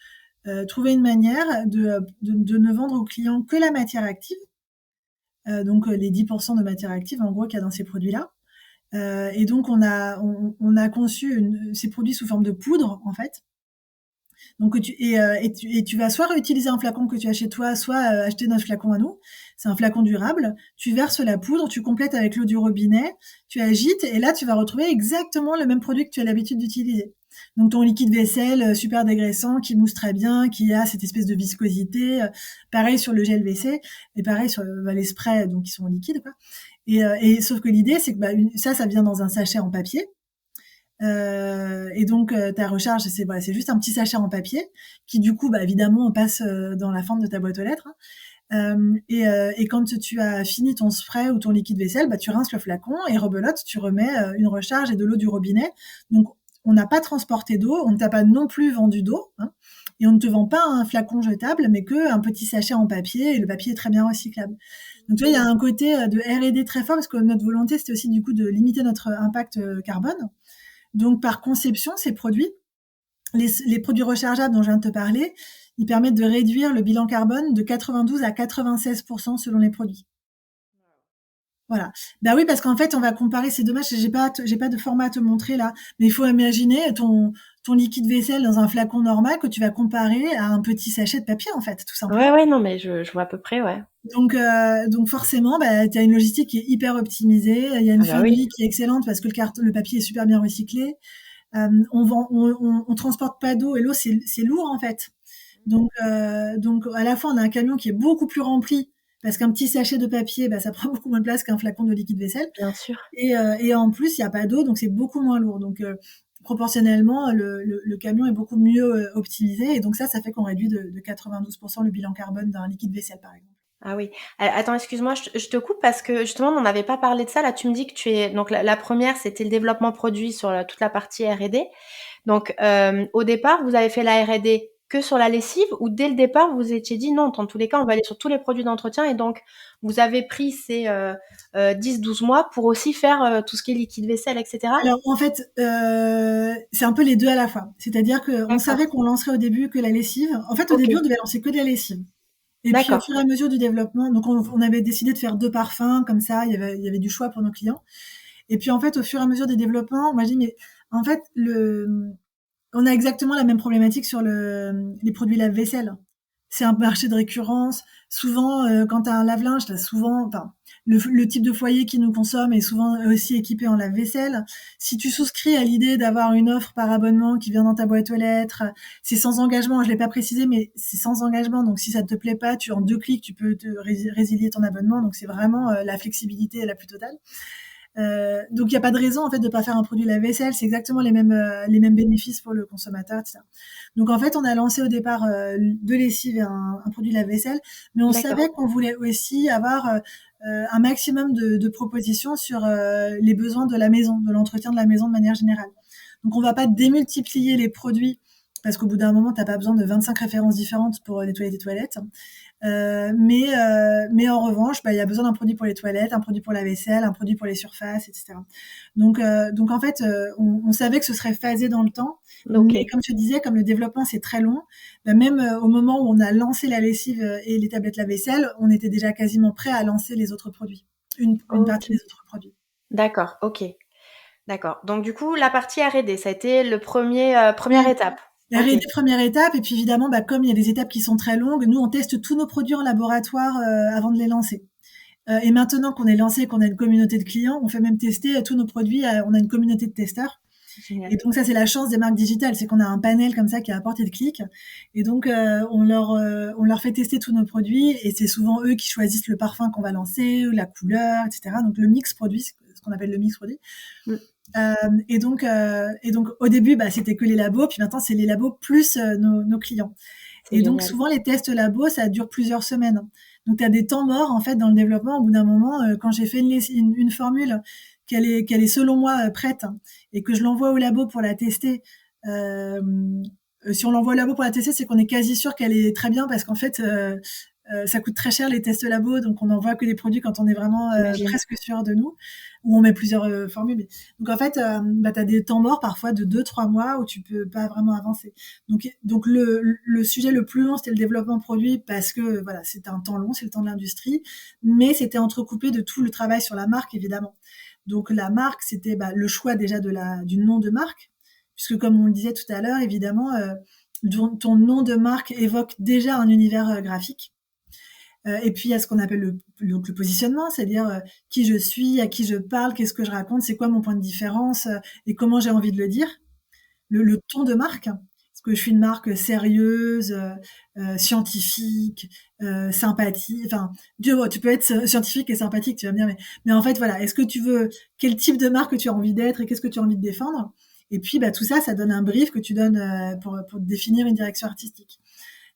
trouver une manière de ne vendre aux clients que la matière active, donc les 10% de matière active en gros qu'il y a dans ces produits-là. Et donc on a conçu ces produits sous forme de poudre en fait. Donc tu vas soit réutiliser un flacon que tu as chez toi, soit acheter notre flacon à nous. C'est un flacon durable. Tu verses la poudre, tu complètes avec l'eau du robinet, tu agites et là tu vas retrouver exactement le même produit que tu as l'habitude d'utiliser. Donc ton liquide vaisselle super dégraissant qui mousse très bien, qui a cette espèce de viscosité. Pareil sur le gel WC et pareil sur les sprays donc qui sont liquides quoi. Et sauf que l'idée c'est que ça vient dans un sachet en papier. Et donc ta recharge, c'est juste un petit sachet en papier qui du coup, évidemment, passe dans la fente de ta boîte aux lettres. Et quand tu as fini ton spray ou ton liquide vaisselle, tu rinces le flacon et rebelote, tu remets une recharge et de l'eau du robinet. Donc on n'a pas transporté d'eau, on ne t'a pas non plus vendu d'eau, hein, et on ne te vend pas un flacon jetable, mais que un petit sachet en papier, et le papier est très bien recyclable. Donc tu vois, il y a un côté de R&D très fort parce que notre volonté, c'était aussi du coup de limiter notre impact carbone. Donc, par conception, ces produits, les produits rechargeables dont je viens de te parler, ils permettent de réduire le bilan carbone de 92 à 96% selon les produits. Voilà. Oui, parce qu'en fait, on va comparer, c'est dommage, j'ai pas de format à te montrer là, mais il faut imaginer ton ton liquide vaisselle dans un flacon normal que tu vas comparer à un petit sachet de papier, en fait, tout simplement. Ouais, non, mais je vois à peu près, ouais. Donc forcément, bah, tu as une logistique qui est hyper optimisée. Il y a une Ah bah fin de oui, vie qui est excellente parce que le papier est super bien recyclé. On transporte pas d'eau et l'eau, c'est lourd, en fait. Donc à la fois, on a un camion qui est beaucoup plus rempli parce qu'un petit sachet de papier, bah, ça prend beaucoup moins de place qu'un flacon de liquide vaisselle. bien sûr. Et en plus, il n'y a pas d'eau, donc c'est beaucoup moins lourd. Proportionnellement, le camion est beaucoup mieux optimisé. Et donc ça fait qu'on réduit de 92% le bilan carbone d'un liquide vaisselle, par exemple. Ah oui. Attends, excuse-moi, je te coupe parce que justement, on n'avait pas parlé de ça. Là, tu me dis que tu es... Donc, la première, c'était le développement produit sur toute la partie R&D. Donc, au départ, vous avez fait la R&D que sur la lessive ou dès le départ, vous vous étiez dit non, dans tous les cas, on va aller sur tous les produits d'entretien et donc, vous avez pris ces 10-12 mois pour aussi faire tout ce qui est liquide vaisselle, etc. Alors en fait, c'est un peu les deux à la fois. C'est-à-dire qu'on savait D'accord. qu'on lancerait au début que la lessive. En fait, au Ok. début, on devait lancer que de la lessive. Et puis au D'accord. fur et à mesure du développement, donc on avait décidé de faire 2 parfums comme ça, il y avait du choix pour nos clients. Et puis en fait, au fur et à mesure des développements, moi je dis mais en fait on a exactement la même problématique sur les produits lave-vaisselle. C'est un marché de récurrence. Souvent, quand tu as un lave-linge, tu as souvent, enfin, le type de foyer qui nous consomme est souvent aussi équipé en lave-vaisselle. Si tu souscris à l'idée d'avoir une offre par abonnement qui vient dans ta boîte aux lettres, c'est sans engagement. Je l'ai pas précisé, mais c'est sans engagement. Donc, si ça te plaît pas, en 2 clics, tu peux te résilier ton abonnement. Donc, c'est vraiment la flexibilité la plus totale. Donc il n'y a pas de raison en fait de pas faire un produit lave-vaisselle, c'est exactement les mêmes bénéfices pour le consommateur, etc. Donc en fait, on a lancé au départ de lessive et un produit lave-vaisselle, mais on D'accord. savait qu'on voulait aussi avoir un maximum de propositions sur les besoins de la maison, de l'entretien de la maison de manière générale. Donc on va pas démultiplier les produits parce qu'au bout d'un moment, t'as pas besoin de 25 références différentes pour nettoyer tes toilettes. Mais en revanche, bah, il y a besoin d'un produit pour les toilettes, un produit pour la vaisselle, un produit pour les surfaces, etc. Donc en fait, on savait que ce serait phasé dans le temps, Ok. mais comme je te disais, comme le développement c'est très long, bah, même au moment où on a lancé la lessive et les tablettes lave-vaisselle, on était déjà quasiment prêt à lancer les autres produits, une partie Ok. des autres produits. D'accord. Ok. D'accord. Donc du coup, la partie R&D, ça a été le première Oui. étape. La Ok. R&D, première étape, et puis évidemment, bah, comme il y a des étapes qui sont très longues, nous on teste tous nos produits en laboratoire avant de les lancer. Et maintenant qu'on est lancé, qu'on a une communauté de clients, on fait même tester tous nos produits. On a une communauté de testeurs. Et Génial. donc ça, c'est la chance des marques digitales, c'est qu'on a un panel comme ça qui est à portée de clic. Et donc on leur fait tester tous nos produits, et c'est souvent eux qui choisissent le parfum qu'on va lancer, ou la couleur, etc. Donc le mix produit, ce qu'on appelle le mix produit. Mm. Et donc au début, bah, c'était que les labos, puis maintenant c'est les labos plus nos clients. C'est Et donc génial. souvent les tests labos, ça dure plusieurs semaines. Donc tu as des temps morts en fait dans le développement. Au bout d'un moment, quand j'ai fait une formule qu'elle est selon moi prête, et que je l'envoie au labo pour la tester, euh, si on l'envoie au labo pour la tester, c'est qu'on est quasi sûr qu'elle est très bien, parce qu'en fait ça coûte très cher les tests labo, donc on n'envoie que des produits quand on est vraiment J'imagine. presque sûr de nous, ou on met plusieurs formules. Donc en fait, bah, tu as des temps morts parfois de 2-3 mois où tu peux pas vraiment avancer. Donc le sujet le plus long, c'était le développement produit, parce que voilà, c'était un temps long, c'est le temps de l'industrie, mais c'était entrecoupé de tout le travail sur la marque, évidemment. Donc la marque, c'était bah, le choix déjà du nom de marque, puisque comme on le disait tout à l'heure, évidemment, ton nom de marque évoque déjà un univers graphique. Et puis il y a ce qu'on appelle le positionnement, c'est-à-dire qui je suis, à qui je parle, qu'est-ce que je raconte, c'est quoi mon point de différence, et comment j'ai envie de le dire. Le ton de marque, est-ce que je suis une marque sérieuse, scientifique, sympathie, enfin, tu peux être scientifique et sympathique, tu vas me dire, mais en fait, voilà, est-ce que tu veux, quel type de marque tu as envie d'être, et qu'est-ce que tu as envie de défendre? Et puis, bah, tout ça, ça donne un brief que tu donnes pour définir une direction artistique.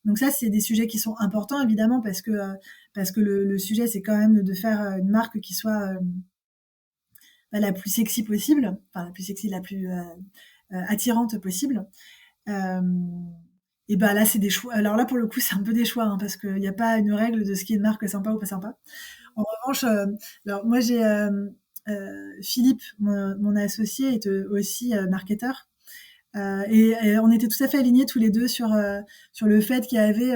Donc ça, c'est des sujets qui sont importants, évidemment, parce que le sujet, c'est quand même de faire une marque qui soit bah, la plus sexy possible, enfin la plus sexy, la plus attirante possible. Euh, et bah là, c'est des choix. Alors là, pour le coup, c'est un peu des choix, hein, parce qu'il n'y a pas une règle de ce qui est une marque sympa ou pas sympa. En revanche, alors moi, j'ai Philippe, mon associé, est aussi marketeur. Et on était tout à fait alignés tous les deux sur le fait qu'il y avait.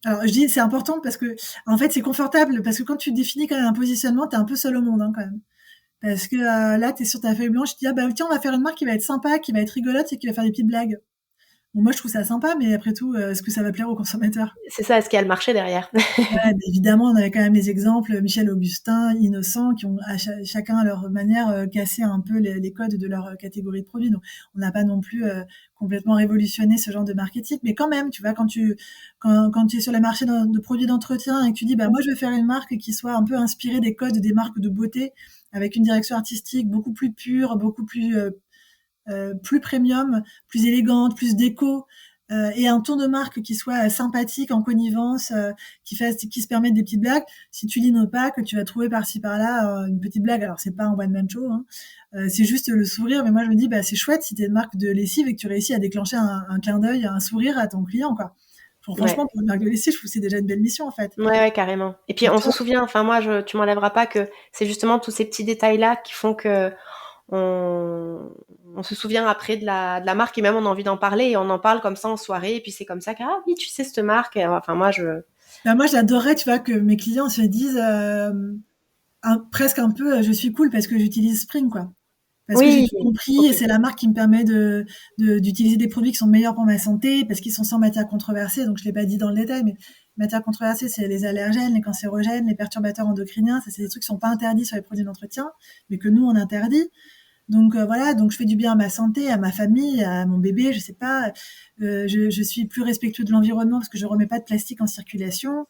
Alors je dis c'est important parce que en fait c'est confortable, parce que quand tu définis quand même un positionnement, t'es un peu seul au monde, hein, quand même. Parce que là, tu es sur ta feuille blanche, tu dis, ah bah tiens, on va faire une marque qui va être sympa, qui va être rigolote et qui va faire des petites blagues. Bon, moi, je trouve ça sympa, mais après tout, est-ce que ça va plaire aux consommateurs? C'est ça, est-ce qu'il y a le marché derrière? Ouais, mais évidemment, on avait quand même les exemples, Michel Augustin, Innocent, qui ont chacun à leur manière cassé un peu les codes de leur catégorie de produits. Donc, on n'a pas non plus complètement révolutionné ce genre de marketing, mais quand même, tu vois, quand tu es sur les marchés de produits d'entretien et que tu dis, bah moi, je vais faire une marque qui soit un peu inspirée des codes des marques de beauté, avec une direction artistique beaucoup plus pure, beaucoup plus premium, plus élégante, plus déco, et un ton de marque qui soit sympathique, en connivence, qui se permette des petites blagues. Si tu lis pas, que tu vas trouver par-ci par-là une petite blague. Alors c'est pas un one man show, hein. C'est juste le sourire. Mais moi je me dis, bah c'est chouette si t'es une marque de lessive et que tu réussis à déclencher un clin d'œil, un sourire à ton client, quoi. Franchement, pour une marque de lessive, je trouve que c'est déjà une belle mission en fait. Ouais, carrément. Et puis on se souvient, enfin moi, tu m'enlèveras pas que c'est justement tous ces petits détails-là qui font que on se souvient après de la marque et même on a envie d'en parler et on en parle comme ça en soirée et puis c'est comme ça que ah oui tu sais cette marque enfin Moi j'adorerais, tu vois, que mes clients se disent presque un peu je suis cool parce que j'utilise Spring, quoi. Parce que j'ai oui tout compris et ok c'est la marque qui me permet d'utiliser des produits qui sont meilleurs pour ma santé parce qu'ils sont sans matières controversées. Donc je l'ai pas dit dans le détail, mais matières controversées, c'est les allergènes, les cancérogènes, les perturbateurs endocriniens. Ça, c'est des trucs qui sont pas interdits sur les produits d'entretien, mais que nous on interdit. Donc voilà, donc je fais du bien à ma santé, à ma famille, à mon bébé, je sais pas. Je suis plus respectueux de l'environnement parce que je remets pas de plastique en circulation.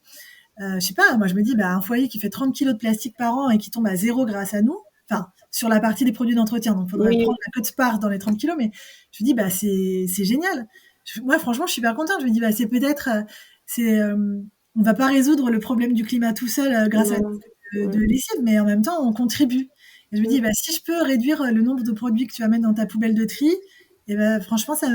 Je sais pas, moi je me dis, bah un foyer qui fait 30 kilos de plastique par an et qui tombe à zéro grâce à nous, enfin sur la partie des produits d'entretien, donc il faudrait oui prendre la cote part dans les 30 kilos, mais je me dis, bah c'est génial. Moi franchement, je suis super contente. Je me dis, bah c'est peut-être, c'est, on va pas résoudre le problème du climat tout seul grâce à non, de lessive, mais en même temps on contribue. Et je me dis, bah, si je peux réduire le nombre de produits que tu vas mettre dans ta poubelle de tri, et ben franchement, ça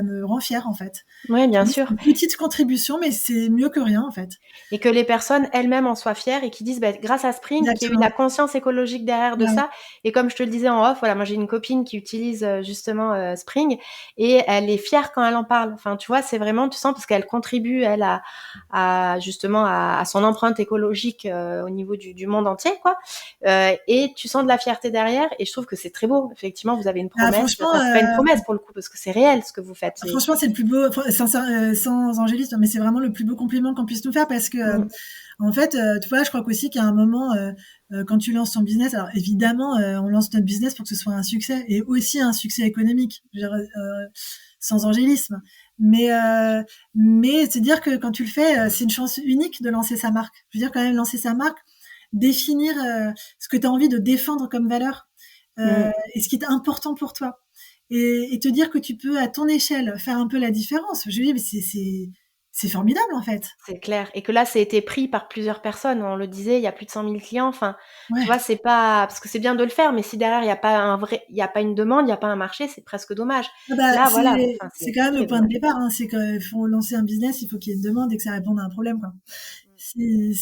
me rend fière, en fait. ouais Je bien me dis, c'est sûr. une petite contribution, mais c'est mieux que rien, en fait. Et que les personnes elles-mêmes en soient fières et qui disent bah, grâce à Spring qu'il y a eu de Exactement. la conscience écologique derrière de Ouais, ouais. ça et comme je te le disais en off voilà moi j'ai une copine qui utilise justement Spring et elle est fière quand elle en parle enfin tu vois c'est vraiment tu sens parce qu'elle contribue elle à justement à son empreinte écologique au niveau du monde entier quoi et tu sens de la fierté derrière et je trouve que c'est très beau effectivement vous avez une Ah, promesse enfin c'est pas une promesse pour le coup parce que c'est réel ce que vous faites franchement, c'est le plus beau, sans angélisme, mais c'est vraiment le plus beau compliment qu'on puisse nous faire parce que, Mm. en fait, tu vois, je crois qu'aussi qu'il y a un moment, quand tu lances ton business, alors évidemment, on lance notre business pour que ce soit un succès et aussi un succès économique, je veux dire, sans angélisme. Mais, euh, mais c'est dire que quand tu le fais, c'est une chance unique de lancer sa marque. Je veux dire, quand même, lancer sa marque, définir ce que tu as envie de défendre comme valeur Mm. et ce qui est important pour toi et te dire que tu peux à ton échelle faire un peu la différence. Je veux dire, c'est formidable en fait. C'est clair. Et que là, c'est été pris par plusieurs personnes. On le disait, il y a plus de 100 000 clients. Enfin, tu vois, Ouais. c'est pas, parce que c'est bien de le faire, mais si derrière, il n'y a pas il y a pas une demande, il n'y a pas un marché, c'est presque dommage. Ah bah, Là, voilà. Enfin, c'est c'est quand même le très point de dommage. départ, hein, c'est qu'il faut lancer un business, il faut qu'il y ait une demande et que ça réponde à un problème, quoi. Si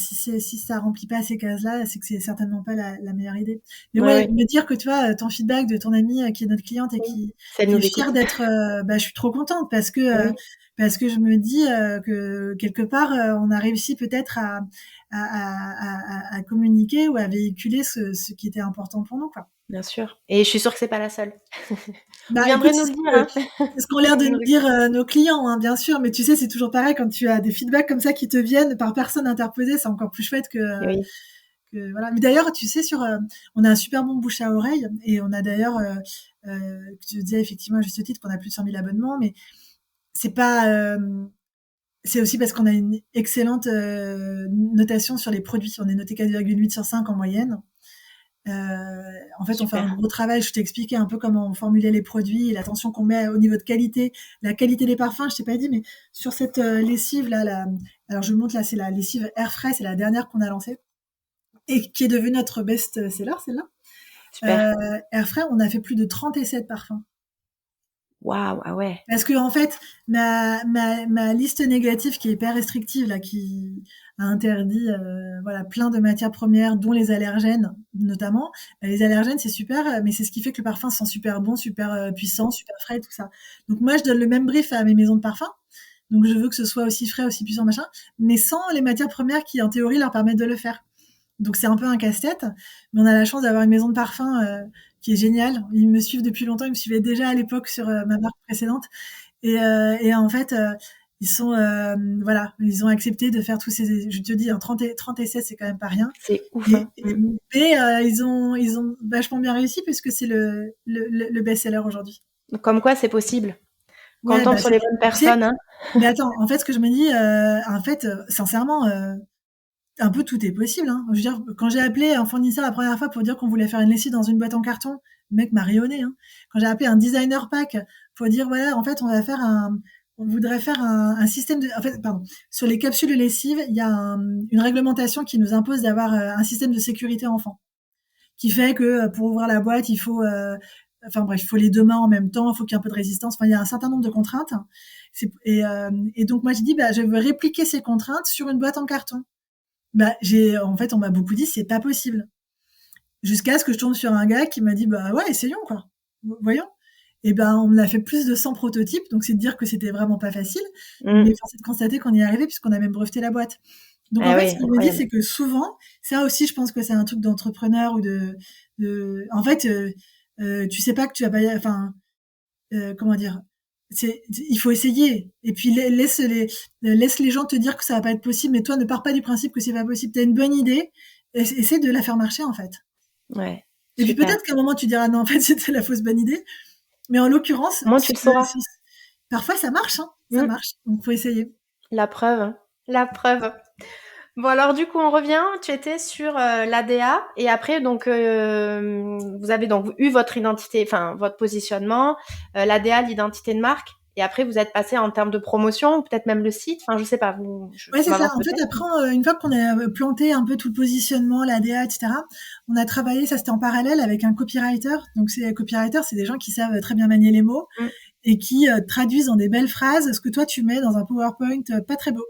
ça remplit pas ces cases-là, c'est que c'est certainement pas la meilleure idée. Mais Ouais, ouais, ouais. me dire que tu vois, ton feedback de ton amie qui est notre cliente et Oui. Si elle qui est nous fière écoute. d'être, bah, je suis trop contente Oui. parce que je me dis que quelque part, on a réussi peut-être à communiquer ou à véhiculer ce qui était important pour nous, quoi. Bien sûr. Et je suis sûre que c'est pas la seule. Vous Bah, écoute, viendrez nous le dire, hein. c'est ce qu'ont l'air Si de vous nous nous dire, écoutez. nos clients, hein, bien sûr, mais tu sais, c'est toujours pareil quand tu as des feedbacks comme ça qui te viennent par personne interposée, c'est encore plus chouette Oui. que voilà. Mais d'ailleurs, tu sais, on a un super bon bouche à oreille et on a d'ailleurs, tu disais effectivement à juste titre qu'on a plus de 100 000 abonnements, mais c'est pas, c'est aussi parce qu'on a une excellente notation sur les produits. On est noté 4,8 sur 5 en moyenne. En fait, on fait un Super. gros travail. Je t'ai expliqué un peu comment on formulait les produits et l'attention qu'on met au niveau de qualité, la qualité des parfums. Je t'ai pas dit, mais sur cette lessive là, alors je montre là, c'est la lessive Airfray, c'est la dernière qu'on a lancée et qui est devenue notre best-seller, celle-là. Super. Airfray, on a fait plus de 30 essais de parfums. Waouh. Ah ouais. Parce que en fait, ma liste négative qui est hyper restrictive là, qui a interdit voilà plein de matières premières, dont les allergènes notamment. Les allergènes c'est super, mais c'est ce qui fait que le parfum sent super bon, super puissant, super frais, tout ça. Donc moi je donne le même brief à mes maisons de parfum. Donc je veux que ce soit aussi frais, aussi puissant machin, mais sans les matières premières qui en théorie leur permettent de le faire. Donc c'est un peu un casse-tête, mais on a la chance d'avoir une maison de parfum qui est géniale. Ils me suivent depuis longtemps, ils me suivaient déjà à l'époque sur ma marque précédente. Et en fait, ils sont voilà, ils ont accepté de faire tous ces, je te dis, 30 essais, c'est quand même pas rien. C'est ouf, hein. Ils ont vachement bien réussi puisque c'est le best-seller aujourd'hui. Comme quoi, c'est possible. Quand on Ouais, tombe bah, sur les bonnes personnes, hein. mais attends, en fait, ce que je me dis, en fait, sincèrement, un peu tout est possible, hein. Je veux dire, quand j'ai appelé un fournisseur la première fois pour dire qu'on voulait faire une lessive dans une boîte en carton, le mec m'a rayonné, hein. Quand j'ai appelé un designer pack pour dire, voilà, en fait, on voudrait faire un système de, en fait, pardon, sur les capsules de lessive, il y a une réglementation qui nous impose d'avoir un système de sécurité enfant, qui fait que pour ouvrir la boîte, il faut, enfin bref, il faut les deux mains en même temps, il faut qu'il y ait un peu de résistance. Enfin, il y a un certain nombre de contraintes. Et donc moi j'ai dit, bah, je veux répliquer ces contraintes sur une boîte en carton. Bah, en fait, on m'a beaucoup dit, c'est pas possible. Jusqu'à ce que je tombe sur un gars qui m'a dit, bah ouais, essayons, quoi. Voyons. Et ben, on a fait plus de 100 prototypes, donc c'est de dire que c'était vraiment pas facile. Mais force est de constater qu'on y est arrivé puisqu'on a même breveté la boîte. Donc en fait, ce que je me dis, c'est que souvent, ça aussi, je pense que c'est un truc d'entrepreneur ou en fait, tu sais pas que tu vas pas, enfin, comment dire, il faut essayer. Et puis laisse les gens te dire que ça va pas être possible, mais toi ne pars pas du principe que c'est pas possible. T'as une bonne idée, essaie de la faire marcher en fait. Ouais. Et puis peut-être qu'à un moment tu diras non en fait c'était la fausse bonne idée, mais en l'occurrence, Moi, tu le sauras. parfois ça marche, hein, ça marche. Donc faut essayer. La preuve, hein. La preuve. Bon alors du coup on revient, tu étais sur l'ADA et après donc vous avez donc eu votre identité, enfin votre positionnement, l'ADA, l'identité de marque et après vous êtes passé en termes de promotion ou peut-être même le site, enfin je sais pas, Ouais, c'est ça. En fait, peut-être. après, une fois qu'on a planté un peu tout le positionnement, l'ADA, etc., on a travaillé, ça c'était en parallèle avec un copywriter. Donc, copywriter, c'est des gens qui savent très bien manier les mots et qui traduisent en des belles phrases ce que toi tu mets dans un PowerPoint pas très beau.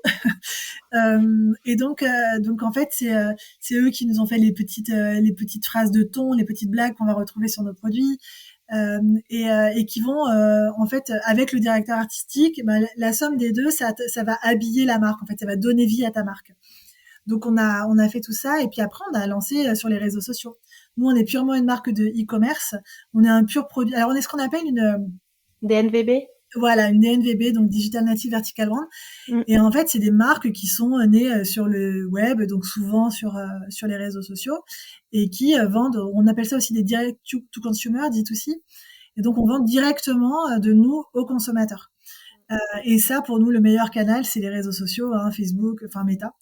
Et donc en fait, c'est eux qui nous ont fait les petites phrases de ton, les petites blagues qu'on va retrouver sur nos produits. Et qui vont en fait avec le directeur artistique, bah, la somme des deux, ça va habiller la marque. En fait, ça va donner vie à ta marque. Donc on a fait tout ça et puis après on a lancé sur les réseaux sociaux. Nous, on est purement une marque de e-commerce. On est un pur produit. Alors on est ce qu'on appelle une DNVB. Voilà, une DNVB, donc Digital Native Vertical Brand. Et en fait, c'est des marques qui sont nées sur le web, donc souvent sur les réseaux sociaux, et qui vendent, on appelle ça aussi des direct to consumer, dit aussi. Et donc, on vend directement de nous aux consommateurs. Et ça, pour nous, le meilleur canal, c'est les réseaux sociaux, hein, Facebook, enfin Meta,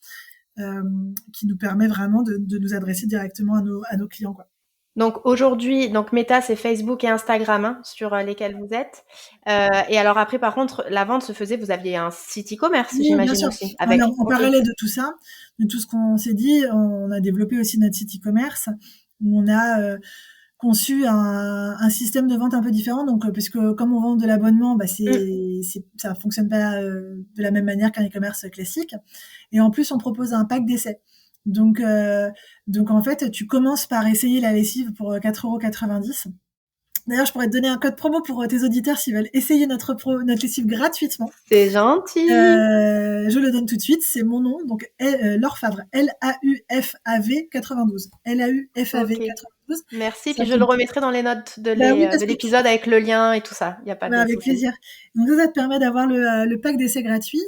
qui nous permet vraiment de nous adresser directement à nos clients, quoi. Donc aujourd'hui, donc Meta, c'est Facebook et Instagram hein, sur lesquels vous êtes. Et alors après, par contre, la vente se faisait, vous aviez un site e-commerce, Oui, bien j'imagine sûr. aussi. Avec. En parallèle de tout ça, de tout ce qu'on s'est dit, on a développé aussi notre site e-commerce où on a conçu un système de vente un peu différent. Donc, parce que comme on vend de l'abonnement, bah ça fonctionne pas de la même manière qu'un e-commerce classique. Et en plus, on propose un pack d'essai. Donc en fait, tu commences par essayer la lessive pour 4,90 €. D'ailleurs, je pourrais te donner un code promo pour tes auditeurs s'ils veulent essayer notre lessive gratuitement. C'est gentil. Je le donne tout de suite. C'est mon nom, donc Laure Favre, LAUFAV 92. LAUFAV 92. Merci. Puis je le remettrai dans les notes de l'épisode avec le lien et tout ça. Il y a pas de avec souci. plaisir. Donc ça te permet d'avoir le pack d'essai gratuit.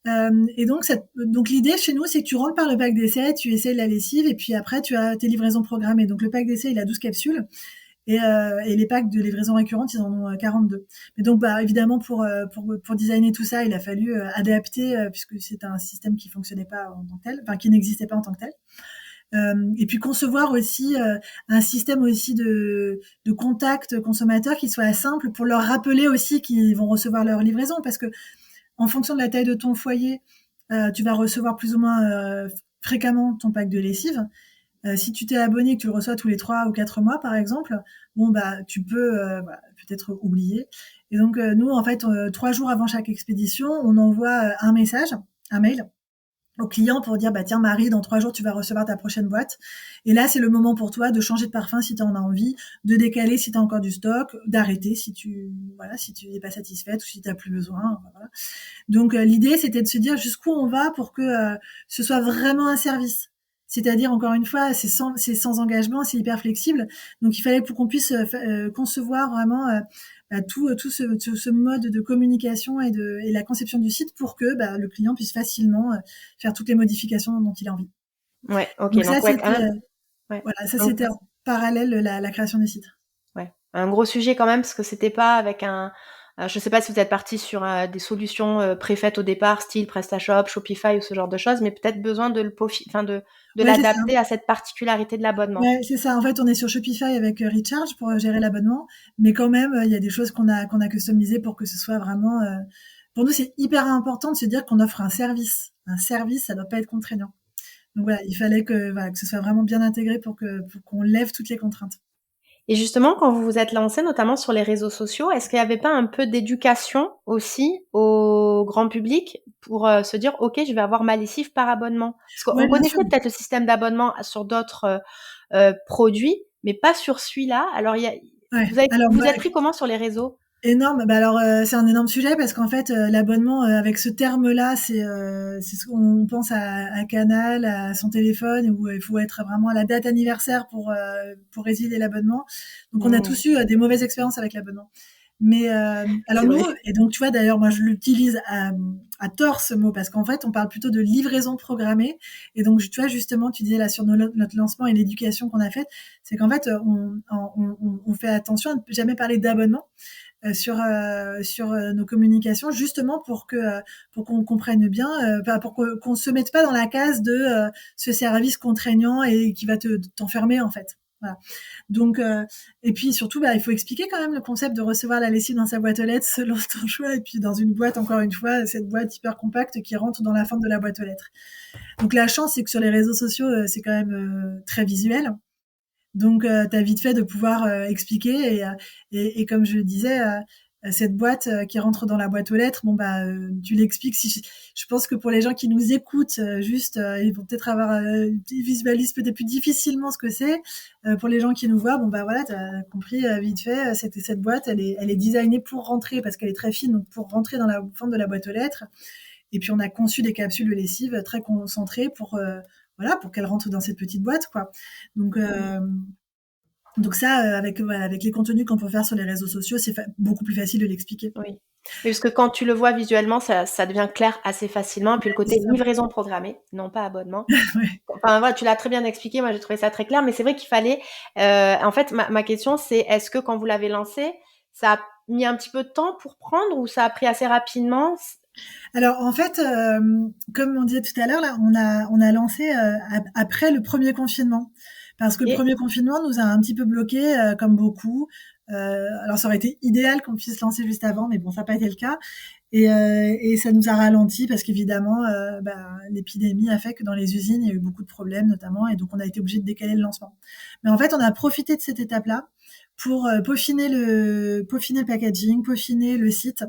Et donc l'idée chez nous, c'est que tu rentres par le pack d'essai, tu essaies la lessive et puis après tu as tes livraisons programmées. Donc le pack d'essai, il a 12 capsules. Et les packs de livraison récurrente, ils en ont 42. Mais donc, bah, évidemment, pour designer tout ça, il a fallu adapter, puisque c'est un système qui fonctionnait pas en tant que tel, enfin, qui n'existait pas en tant que tel. Et puis concevoir aussi un système aussi de contact consommateur qui soit simple pour leur rappeler aussi qu'ils vont recevoir leur livraison, parce que en fonction de la taille de ton foyer, tu vas recevoir plus ou moins fréquemment ton pack de lessive. Si tu t'es abonné, que tu le reçois tous les 3 ou 4 mois, par exemple, bon, bah, tu peux peut-être oublier. Et donc, nous, en fait, 3 jours avant chaque expédition, on envoie un mail au client pour dire, bah, tiens, Marie, dans 3 jours, tu vas recevoir ta prochaine boîte. Et là, c'est le moment pour toi de changer de parfum si tu en as envie, de décaler si tu as encore du stock, d'arrêter si tu n'es pas satisfaite ou si tu n'as plus besoin. Voilà. Donc, l'idée, c'était de se dire jusqu'où on va pour que ce soit vraiment un service. C'est-à-dire, encore une fois, c'est sans engagement, c'est hyper flexible. Donc, il fallait pour qu'on puisse concevoir vraiment tout ce mode de communication et la conception du site pour que le client puisse facilement faire toutes les modifications dont il a envie. Ouais, ok. Donc ça, Donc, ouais, c'était ouais. voilà, ça Donc, c'était en parallèle la création du site. ouais. Un gros sujet quand même, parce que c'était pas avec je sais pas si vous êtes parti sur des solutions préfaites au départ, style PrestaShop, Shopify ou ce genre de choses, mais peut-être besoin de de Ouais, c'est ça. l'adapter à cette particularité de l'abonnement. Ouais, c'est ça. En fait, on est sur Shopify avec Recharge pour gérer l'abonnement, mais quand même, il y a des choses qu'on a customisées pour que ce soit vraiment. Pour nous, c'est hyper important de se dire qu'on offre un service. Un service, ça doit pas être contraignant. Donc voilà, il fallait que ce soit vraiment bien intégré pour qu'on lève toutes les contraintes. Et justement, quand vous vous êtes lancé, notamment sur les réseaux sociaux, est-ce qu'il n'y avait pas un peu d'éducation aussi au grand public pour se dire, OK, je vais avoir ma lessive par abonnement? Parce Ouais, qu'on bien sûr. connaissait peut-être le système d'abonnement sur d'autres produits, mais pas sur celui-là. Alors, Ouais. vous Alors, vous êtes pris comment sur les réseaux? énorme. Alors, c'est un énorme sujet parce qu'en fait, l'abonnement avec ce terme-là, c'est ce qu'on pense à Canal, à son téléphone, où il faut être vraiment à la date anniversaire pour résilier l'abonnement. Donc, on a Mmh, tous eu des mauvaises expériences avec l'abonnement. Mais alors c'est nous, vrai. et donc tu vois d'ailleurs, moi je l'utilise à tort ce mot parce qu'en fait, on parle plutôt de livraison programmée. Et donc tu vois justement, tu disais là sur notre lancement et l'éducation qu'on a faite, c'est qu'en fait, on fait attention à ne jamais parler d'abonnement sur nos communications, justement pour qu'on comprenne bien, pour qu'on se mette pas dans la case de ce service contraignant et qui va t'enfermer en fait. Voilà. Donc et puis surtout, il faut expliquer quand même le concept de recevoir la lessive dans sa boîte aux lettres selon ton choix, et puis dans une boîte, encore une fois, cette boîte hyper compacte qui rentre dans la forme de la boîte aux lettres. Donc la chance, c'est que sur les réseaux sociaux, c'est quand même très visuel. Donc, tu as vite fait de pouvoir expliquer et comme je le disais, cette boîte qui rentre dans la boîte aux lettres, tu l'expliques. Je pense que pour les gens qui nous écoutent, ils vont peut-être ils visualisent peut-être plus difficilement ce que c'est. Pour les gens qui nous voient, voilà, tu as compris vite fait. Cette boîte, elle est designée pour rentrer parce qu'elle est très fine, donc pour rentrer dans la forme de la boîte aux lettres. Et puis on a conçu des capsules de lessive très concentrées pour qu'elle rentre dans cette petite boîte, quoi. Donc ça, avec les contenus qu'on peut faire sur les réseaux sociaux, c'est beaucoup plus facile de l'expliquer. Oui. Oui, parce que quand tu le vois visuellement, ça devient clair assez facilement. Et puis le C'est côté ça. livraison programmée, non pas abonnement. Ouais. Enfin, voilà, tu l'as très bien expliqué. Moi, j'ai trouvé ça très clair. Mais c'est vrai qu'il fallait. En fait, ma question, c'est est-ce que quand vous l'avez lancé, ça a mis un petit peu de temps pour prendre ou ça a pris assez rapidement? Alors en fait, comme on disait tout à l'heure, là, on a lancé après le premier confinement. Parce que le Et premier confinement nous a un petit peu bloqués, comme beaucoup. Alors ça aurait été idéal qu'on puisse se lancer juste avant, mais bon, ça n'a pas été le cas. Et ça nous a ralenti parce qu'évidemment, l'épidémie a fait que dans les usines, il y a eu beaucoup de problèmes notamment, et donc on a été obligé de décaler le lancement. Mais en fait, on a profité de cette étape-là pour peaufiner le packaging, peaufiner le site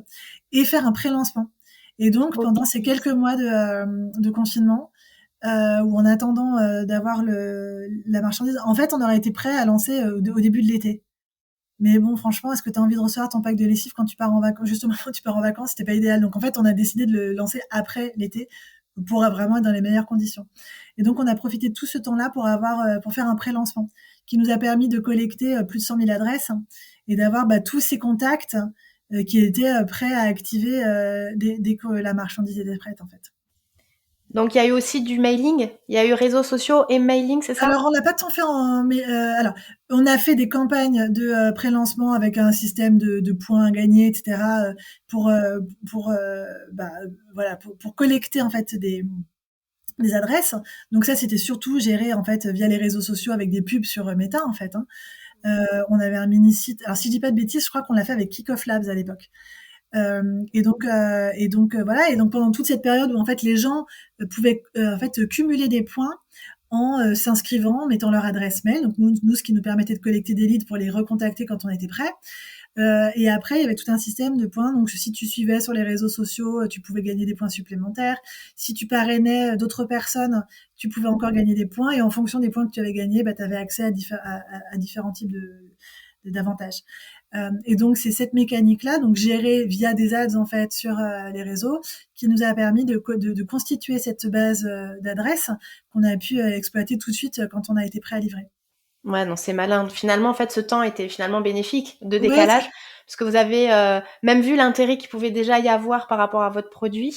et faire un pré-lancement. Et donc pendant ces ok. quelques mois de confinement, ou en attendant d'avoir la marchandise, en fait, on aurait été prêt à lancer au début de l'été. Mais bon, franchement, est-ce que tu as envie de recevoir ton pack de lessive quand tu pars en vacances? Justement, quand tu pars en vacances, c'était pas idéal. Donc en fait, on a décidé de le lancer après l'été pour vraiment être dans les meilleures conditions. Et donc on a profité de tout ce temps-là pour faire un pré-lancement qui nous a permis de collecter plus de 100 000 adresses et d'avoir tous ces contacts qui étaient prêts à activer dès que la marchandise était prête en fait. Donc, il y a eu aussi du mailing. Il y a eu réseaux sociaux et mailing, c'est ça? Alors, on n'a pas tant fait alors, on a fait des campagnes de pré-lancement avec un système de points à gagner, etc., pour, voilà, pour collecter en fait des adresses. Donc ça, c'était surtout géré en fait via les réseaux sociaux avec des pubs sur Meta en fait. Hein. On avait un mini site. Alors, si je dis pas de bêtises, je crois qu'on l'a fait avec Kickoff Labs à l'époque. Voilà. Et donc pendant toute cette période où en fait les gens pouvaient en fait cumuler des points en s'inscrivant, mettant leur adresse mail. Donc nous, ce qui nous permettait de collecter des leads pour les recontacter quand on était prêt. Et après, il y avait tout un système de points. Donc si tu suivais sur les réseaux sociaux, tu pouvais gagner des points supplémentaires. Si tu parrainais d'autres personnes, tu pouvais encore gagner des points. Et en fonction des points que tu avais gagnés, tu avais accès à différents types d'avantages. Et donc c'est cette mécanique-là, donc gérée via des ads en fait sur les réseaux, qui nous a permis de constituer cette base d'adresses qu'on a pu exploiter tout de suite quand on a été prêt à livrer. Ouais, non, c'est malin. Finalement, en fait, ce temps était finalement bénéfique de Ouais, décalage, parce que vous avez même vu l'intérêt qu'il pouvait déjà y avoir par rapport à votre produit.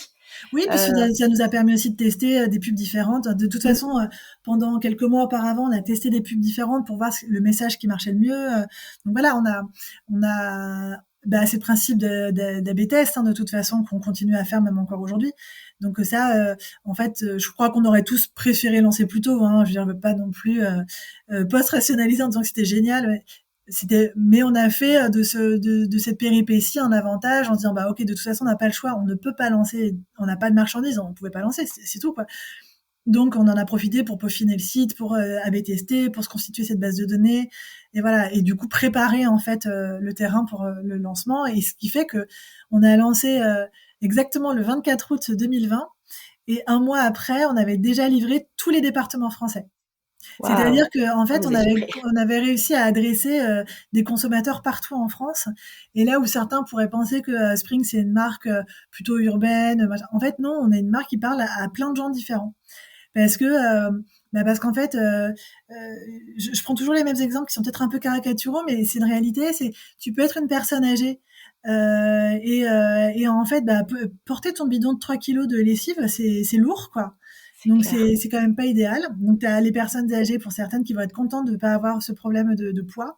oui, puis Euh, ça nous a permis aussi de tester des pubs différentes. De toute mm, façon, pendant quelques mois auparavant, on a testé des pubs différentes pour voir le message qui marchait le mieux. Donc voilà, c'est le principe d'A/B test, hein, de toute façon, qu'on continue à faire même encore aujourd'hui. Donc ça, en fait, je crois qu'on aurait tous préféré lancer plus tôt. Hein, je veux dire, je veux pas non plus post-rationaliser en disant que c'était génial. Mais on a fait de cette péripétie un avantage en se disant bah ok, de toute façon on n'a pas le choix, on ne peut pas lancer, on n'a pas de marchandises, on pouvait pas lancer, c'est tout quoi. Donc on en a profité pour peaufiner le site, pour A/B tester, pour se constituer cette base de données et voilà, et du coup préparer en fait le terrain pour le lancement, et ce qui fait que on a lancé exactement le 24 août 2020, et un mois après on avait déjà livré tous les départements français. Waouh. C'est-à-dire qu'en Ah, fait, vous étiez prêts. on avait réussi à adresser des consommateurs partout en France. Et là où certains pourraient penser que Spring, c'est une marque plutôt urbaine, machin. En fait, non, on est une marque qui parle à plein de gens différents. Parce que, parce qu'en fait, je prends toujours les mêmes exemples qui sont peut-être un peu caricaturaux, mais c'est une réalité. C'est, tu peux être une personne âgée et en fait, porter ton bidon de 3 kilos de lessive, c'est lourd, quoi. C'est Donc clair. c'est quand même pas idéal. Donc tu as les personnes âgées pour certaines qui vont être contentes de ne pas avoir ce problème de poids.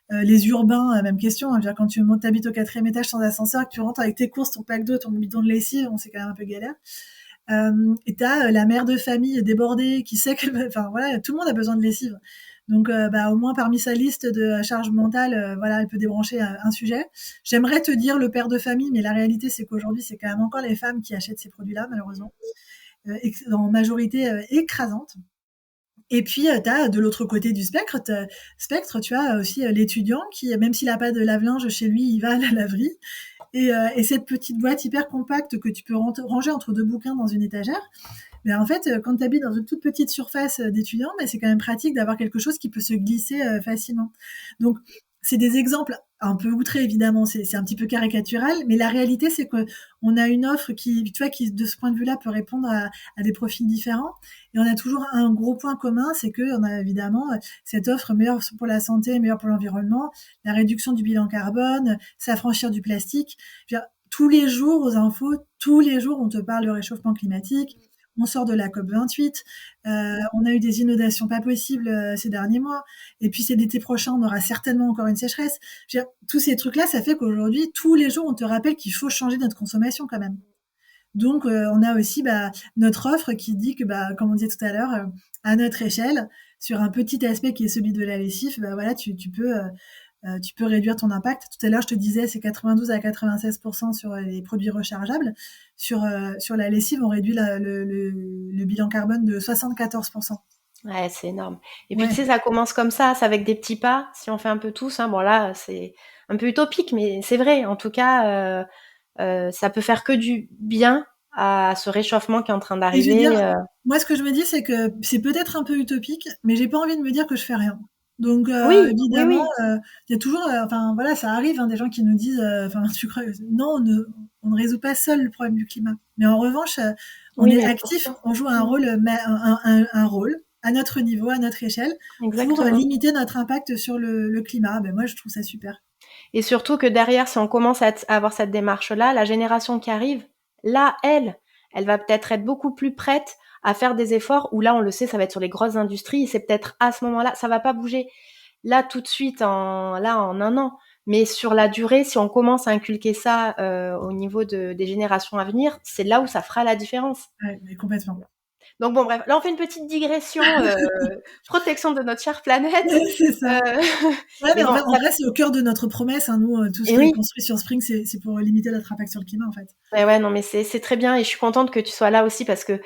Les urbains, même question. Hein, je veux dire, quand tu montes, t'habites au 4e étage sans ascenseur, que tu rentres avec tes courses, ton pack d'eau, ton bidon de lessive, on c'est quand même un peu galère. Et t'as la mère de famille débordée qui sait que, enfin voilà, tout le monde a besoin de lessive. Donc au moins parmi sa liste de charge mentale, voilà, elle peut débrancher un sujet. J'aimerais te dire le père de famille, mais la réalité c'est qu'aujourd'hui c'est quand même encore les femmes qui achètent ces produits-là, malheureusement, en majorité écrasante. Et puis, tu as de l'autre côté du spectre, tu as aussi l'étudiant qui, même s'il n'a pas de lave-linge chez lui, il va à la laverie. Et cette petite boîte hyper compacte que tu peux ranger entre deux bouquins dans une étagère, mais en fait, quand tu habites dans une toute petite surface d'étudiant, c'est quand même pratique d'avoir quelque chose qui peut se glisser facilement. Donc, c'est des exemples un peu outrés, évidemment, c'est un petit peu caricatural, mais la réalité, c'est qu'on a une offre qui, tu vois, qui, de ce point de vue-là, peut répondre à des profils différents. Et on a toujours un gros point commun, c'est qu'on a évidemment cette offre meilleure pour la santé, meilleure pour l'environnement, la réduction du bilan carbone, s'affranchir du plastique. Je veux dire, tous les jours aux infos, tous les jours, on te parle de réchauffement climatique. On sort de la COP28, on a eu des inondations pas possibles ces derniers mois, et puis c'est l'été prochain, on aura certainement encore une sécheresse. Je veux dire, tous ces trucs-là, ça fait qu'aujourd'hui, tous les jours, on te rappelle qu'il faut changer notre consommation quand même. Donc, on a aussi notre offre qui dit que, comme on disait tout à l'heure, à notre échelle, sur un petit aspect qui est celui de la lessive, voilà, tu peux réduire ton impact. Tout à l'heure, je te disais, c'est 92 à 96% sur les produits rechargeables. Sur la lessive, on réduit le bilan carbone de 74%. Ouais, c'est énorme. Et puis, tu Ouais. sais, ça commence comme ça, c'est avec des petits pas. Si on fait un peu tous, hein, bon là, c'est un peu utopique, mais c'est vrai. En tout cas, ça peut faire que du bien à ce réchauffement qui est en train Et je veux dire, d'arriver. moi, ce que je me dis, c'est que c'est peut-être un peu utopique, mais j'ai pas envie de me dire que je fais rien. Donc, Oui, oui, évidemment, oui. il y a toujours, enfin voilà, ça arrive, hein, des gens qui nous disent, enfin, tu crois, non, on ne résout pas seul le problème du climat. Mais en revanche, on Oui, est mais actif, pourtant. on joue un Mm, rôle, un rôle à notre niveau, à notre échelle, pour exactement. limiter notre impact sur le climat. Ben moi, je trouve ça super. Et surtout que derrière, si on commence à avoir cette démarche-là, la génération qui arrive, là, elle va peut-être être beaucoup plus prête à faire des efforts où là, on le sait, ça va être sur les grosses industries et c'est peut-être à ce moment-là, ça va pas bouger là tout de suite en un an. Mais sur la durée, si on commence à inculquer ça au niveau des générations à venir, c'est là où ça fera la différence. Ouais, mais complètement. Donc bon, bref, là on fait une petite digression, protection de notre chère planète. C'est ça. Euh, Ouais, mais mais bon, en vrai, c'est au cœur de notre promesse, hein, nous, tout ce et qui est oui, construit sur Spring, c'est pour limiter notre impact sur le climat, en fait. ouais, ouais, non, mais c'est très bien et je suis contente que tu sois là aussi parce que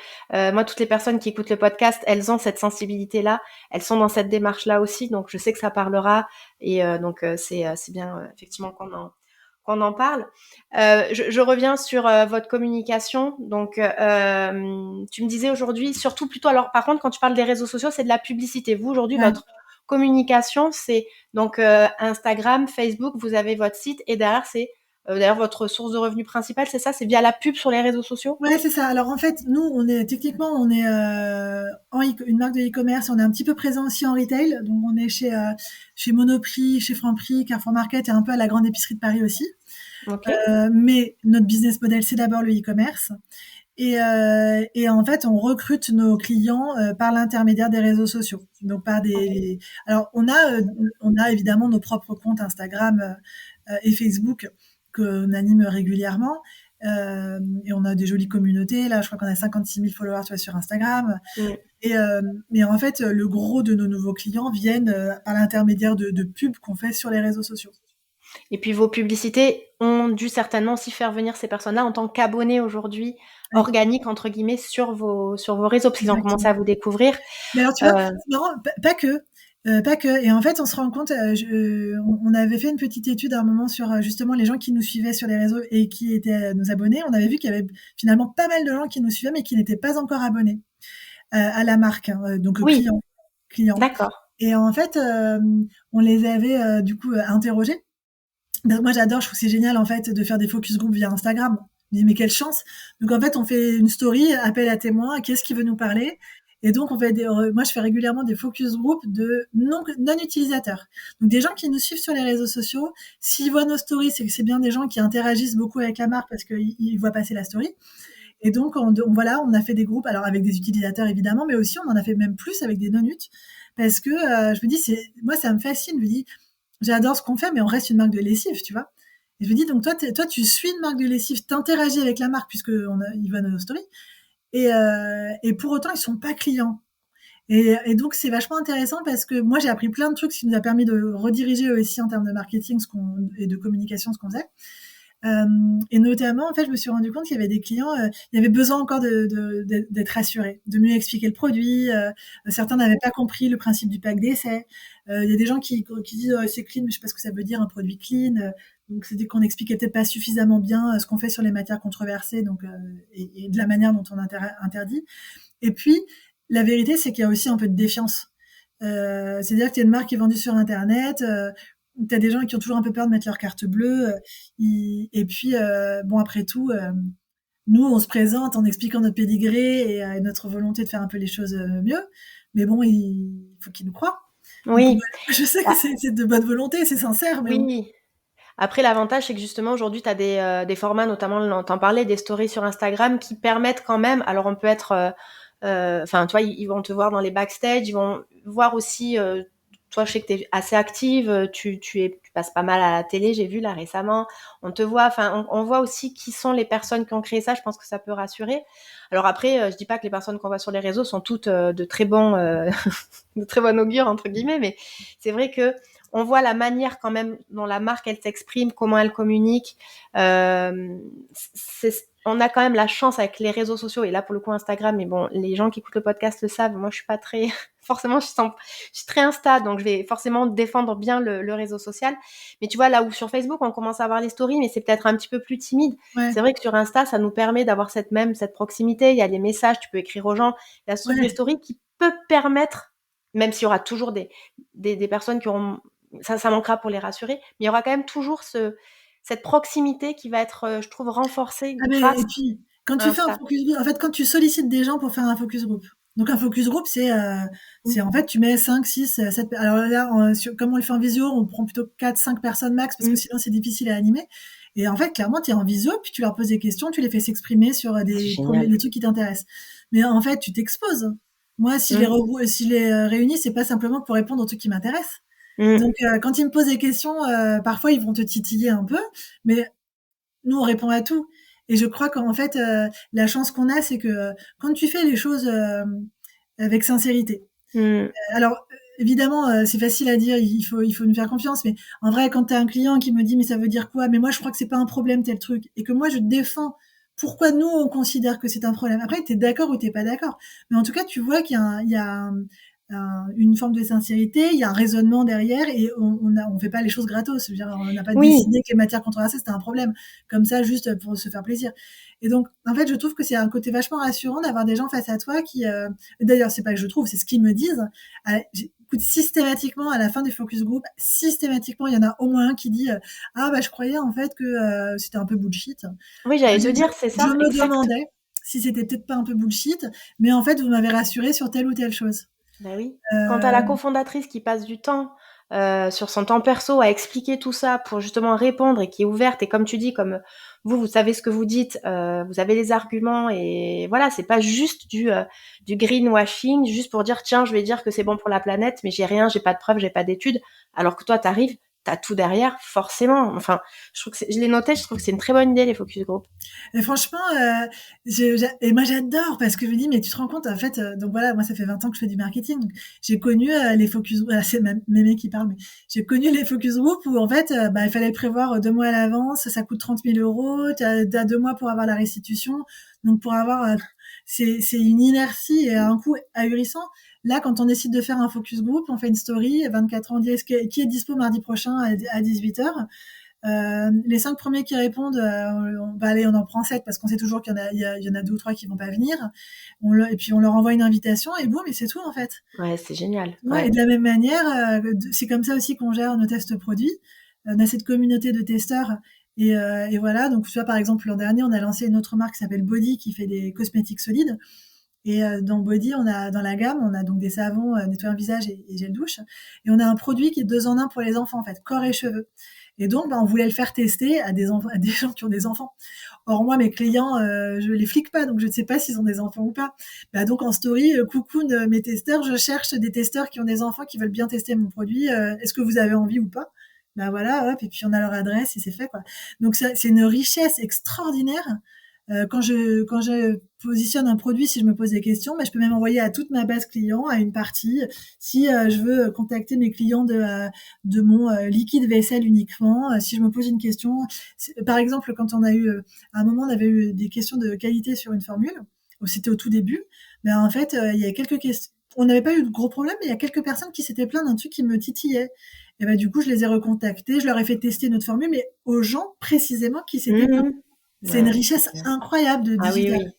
moi, toutes les personnes qui écoutent le podcast, elles ont cette sensibilité-là, elles sont dans cette démarche-là aussi, donc je sais que ça parlera et donc c'est bien effectivement qu'on en parle. Je reviens sur votre communication. Donc, tu me disais aujourd'hui, surtout plutôt, alors par contre, quand tu parles des réseaux sociaux, c'est de la publicité. Vous, aujourd'hui, Ouais. communication, c'est donc Instagram, Facebook, vous avez votre site et derrière, c'est d'ailleurs votre source de revenus principale, c'est ça? C'est via la pub sur les réseaux sociaux? Ouais, c'est ça. Alors en fait, nous, on est une marque de e-commerce. On est un petit peu présent aussi en retail. Donc on est chez Monoprix, chez Franprix, Carrefour Market et un peu à la grande épicerie de Paris aussi. Ok. Mais notre business model, c'est d'abord le e-commerce. Et en fait, on recrute nos clients par l'intermédiaire des réseaux sociaux. Donc par des. Alors on a évidemment nos propres comptes Instagram et Facebook qu'on anime régulièrement. Et on a des jolies communautés. Là, je crois qu'on a 56 000 followers, tu vois, sur Instagram. Mm. Mais en fait, le gros de nos nouveaux clients viennent par l'intermédiaire de pubs qu'on fait sur les réseaux sociaux. Et puis vos publicités ont dû certainement aussi faire venir ces personnes-là en tant qu'abonnés aujourd'hui, Oui, organiques entre guillemets, sur vos réseaux, parce qu'ils ont commencé exactement. à vous découvrir. Mais alors, tu vois, c'est marrant, pas que. Pas que. Et en fait, on se rend compte, on avait fait une petite étude à un moment sur justement les gens qui nous suivaient sur les réseaux et qui étaient nos abonnés. On avait vu qu'il y avait finalement pas mal de gens qui nous suivaient mais qui n'étaient pas encore abonnés à la marque, hein, donc Oui, clients. d'accord. Et en fait, on les avait du coup interrogés. Moi, j'adore, je trouve que c'est génial en fait de faire des focus group via Instagram. Je me dis mais quelle chance. Donc en fait, on fait une story, appel à témoins, qui est-ce qui veut nous parler? Et donc on fait moi je fais régulièrement des focus group de non utilisateurs. Donc des gens qui nous suivent sur les réseaux sociaux, s'ils voient nos stories, c'est que c'est bien des gens qui interagissent beaucoup avec la marque parce qu'ils voient passer la story. Et donc voilà, on a fait des groupes alors avec des utilisateurs évidemment, mais aussi on en a fait même plus avec des non-ut parce que je me dis moi ça me fascine, je me dis j'adore ce qu'on fait, mais on reste une marque de lessive, tu vois. Et je me dis, donc toi, tu suis une marque de lessive, t'interagis avec la marque puisque ils voient nos stories, et pour autant, ils sont pas clients. Et donc, c'est vachement intéressant parce que moi, j'ai appris plein de trucs, ce qui nous a permis de rediriger aussi en termes de marketing et de communication ce qu'on faisait. Et notamment, en fait, je me suis rendu compte qu'il y avait des clients, il y avait besoin encore d'être rassurés, de mieux expliquer le produit. Certains n'avaient pas compris le principe du pack d'essai. Il y a des gens qui disent c'est clean, mais je sais pas ce que ça veut dire un produit clean. Donc c'était qu'on expliquait peut-être pas suffisamment bien ce qu'on fait sur les matières controversées, donc et de la manière dont on interdit. Et puis la vérité, c'est qu'il y a aussi un peu de défiance. C'est-à-dire que tu es une marque qui est vendue sur Internet. T'as des gens qui ont toujours un peu peur de mettre leur carte bleue. Et puis, bon, après tout, nous, on se présente en expliquant notre pédigré et notre volonté de faire un peu les choses mieux. Mais bon, il faut qu'ils nous croient. Donc, Oui. je sais que Bah, c'est de bonne volonté, c'est sincère, mais bon. oui. Après, l'avantage, c'est que justement, aujourd'hui, tu as des formats, notamment, t'en parlais, des stories sur Instagram qui permettent quand même, alors on peut être, enfin, tu vois, ils vont te voir dans les backstage, ils vont voir aussi, toi, je sais que tu es assez active, tu passes pas mal à la télé, j'ai vu là récemment, on te voit, enfin, on voit aussi qui sont les personnes qui ont créé ça, je pense que ça peut rassurer. Alors après, je dis pas que les personnes qu'on voit sur les réseaux sont toutes de très bons, de très bon augure, entre guillemets, mais c'est vrai que on voit la manière quand même dont la marque elle s'exprime, comment elle communique. On a quand même la chance avec les réseaux sociaux et là pour le coup Instagram. Mais bon, les gens qui écoutent le podcast le savent. Moi, je suis pas très forcément, je suis très Insta, donc je vais forcément défendre bien le réseau social. Mais tu vois là où sur Facebook on commence à avoir les stories, mais c'est peut-être un petit peu plus timide. Ouais, C'est vrai que sur Insta, ça nous permet d'avoir cette proximité. Il y a les messages, tu peux écrire aux gens. Il y a ce truc des ouais. stories qui peut permettre, même s'il y aura toujours des personnes qui auront ça manquera pour les rassurer, mais il y aura quand même toujours cette proximité qui va être, je trouve, renforcée Ah mais grâce et puis quand à tu fais un Insta. focus group, en fait, quand tu sollicites des gens pour faire un focus group. Donc un focus group, c'est en fait tu mets 5, 6, 7. Alors là, comme on le fait en visio, on prend plutôt 4, 5 personnes max parce que Mmh. sinon c'est difficile à animer. Et en fait, clairement, tu es en visio, puis tu leur poses des questions, tu les fais s'exprimer sur C'est pour génial. les trucs qui t'intéressent. Mais en fait, tu t'exposes. Moi, Mmh. si je les réunis, c'est pas simplement pour répondre aux trucs qui m'intéressent. Mmh. Donc quand ils me posent des questions, parfois ils vont te titiller un peu, mais nous, on répond à tout. Et je crois qu'en fait, la chance qu'on a, c'est que quand tu fais les choses avec sincérité. Mmh. Alors, évidemment, c'est facile à dire, il faut nous faire confiance, mais en vrai, quand tu as un client qui me dit, mais ça veut dire quoi? Mais moi, je crois que c'est pas un problème, tel truc. Et que moi, je défends pourquoi nous, on considère que c'est un problème. Après, tu es d'accord ou t'es pas d'accord. Mais en tout cas, tu vois qu'il y a, il y a une forme de sincérité, il y a un raisonnement derrière et on fait pas les choses gratos. Je veux dire, on n'a pas Oui. décidé que les matières controversées, c'était un problème. Comme ça, juste pour se faire plaisir. Et donc, en fait, je trouve que c'est un côté vachement rassurant d'avoir des gens face à toi qui, d'ailleurs, c'est pas que je trouve, c'est ce qu'ils me disent. écoute, systématiquement, à la fin du focus group, systématiquement, il y en a au moins un qui dit ah bah je croyais en fait que c'était un peu bullshit. Oui, j'allais te dire, c'est Je ça, me exact. demandais si c'était peut-être pas un peu bullshit, mais en fait, vous m'avez rassuré sur telle ou telle chose. Ben oui. Quand tu as Euh, la cofondatrice qui passe du temps sur son temps perso à expliquer tout ça pour justement répondre et qui est ouverte et comme tu dis, comme vous savez ce que vous dites, vous avez les arguments et voilà, c'est pas juste du greenwashing, juste pour dire tiens, je vais dire que c'est bon pour la planète, mais j'ai rien, j'ai pas de preuves, j'ai pas d'études, alors que toi t'arrives, t'as tout derrière, forcément. Enfin, je trouve que je l'ai noté, je trouve que c'est une très bonne idée les focus group. Et franchement, et moi j'adore parce que je me dis, mais tu te rends compte, en fait, donc voilà, moi ça fait 20 ans que je fais du marketing. J'ai connu les focus group, c'est Mémé qui parle, mais j'ai connu les focus group où en fait, bah, il fallait prévoir 2 mois à l'avance, ça coûte 30 000 euros, t'as 2 mois pour avoir la restitution. Donc pour avoir, c'est une inertie et un coût ahurissant. Là, quand on décide de faire un focus group, on fait une story, 24 ans, on dit qui est dispo mardi prochain à 18h. Les 5 premiers qui répondent, on va aller, on en prend 7 parce qu'on sait toujours qu'il y en a, il y en a 2 ou 3 qui vont pas venir. Et puis on leur envoie une invitation et boum, et c'est tout en fait. Ouais, c'est génial. Ouais, et Ouais. de la même manière, c'est comme ça aussi qu'on gère nos tests produits. On a cette communauté de testeurs et voilà. Donc tu vois, par exemple, l'an dernier, on a lancé une autre marque qui s'appelle Body qui fait des cosmétiques solides. Et dans Body, on a dans la gamme, on a donc des savons nettoyant visage et gel douche. Et on a un produit qui est 2 en 1 pour les enfants en fait, corps et cheveux. Et donc, bah, on voulait le faire tester à à des gens qui ont des enfants. Or moi, mes clients, je les flique pas, donc je ne sais pas s'ils ont des enfants ou pas. Bah, donc en story, coucou mes testeurs, je cherche des testeurs qui ont des enfants qui veulent bien tester mon produit. Est-ce que vous avez envie ou pas? Bah voilà, hop, et puis on a leur adresse et c'est fait quoi. Donc c'est une richesse extraordinaire. Quand je positionne un produit, si je me pose des questions, bah, je peux même envoyer à toute ma base client, à une partie, si je veux contacter mes clients de mon liquide vaisselle uniquement, si je me pose une question. Par exemple, quand on a eu, à un moment, on avait eu des questions de qualité sur une formule, c'était au tout début, mais en fait, il y a quelques questions. On n'avait pas eu de gros problèmes, mais il y a quelques personnes qui s'étaient plaintes d'un truc qui me titillait. Et ben du coup, je les ai recontactés, je leur ai fait tester notre formule, mais aux gens précisément qui s'étaient plaints. Mhm. C'est une Ouais, c'est richesse génial. incroyable de Ah oui, digital. oui.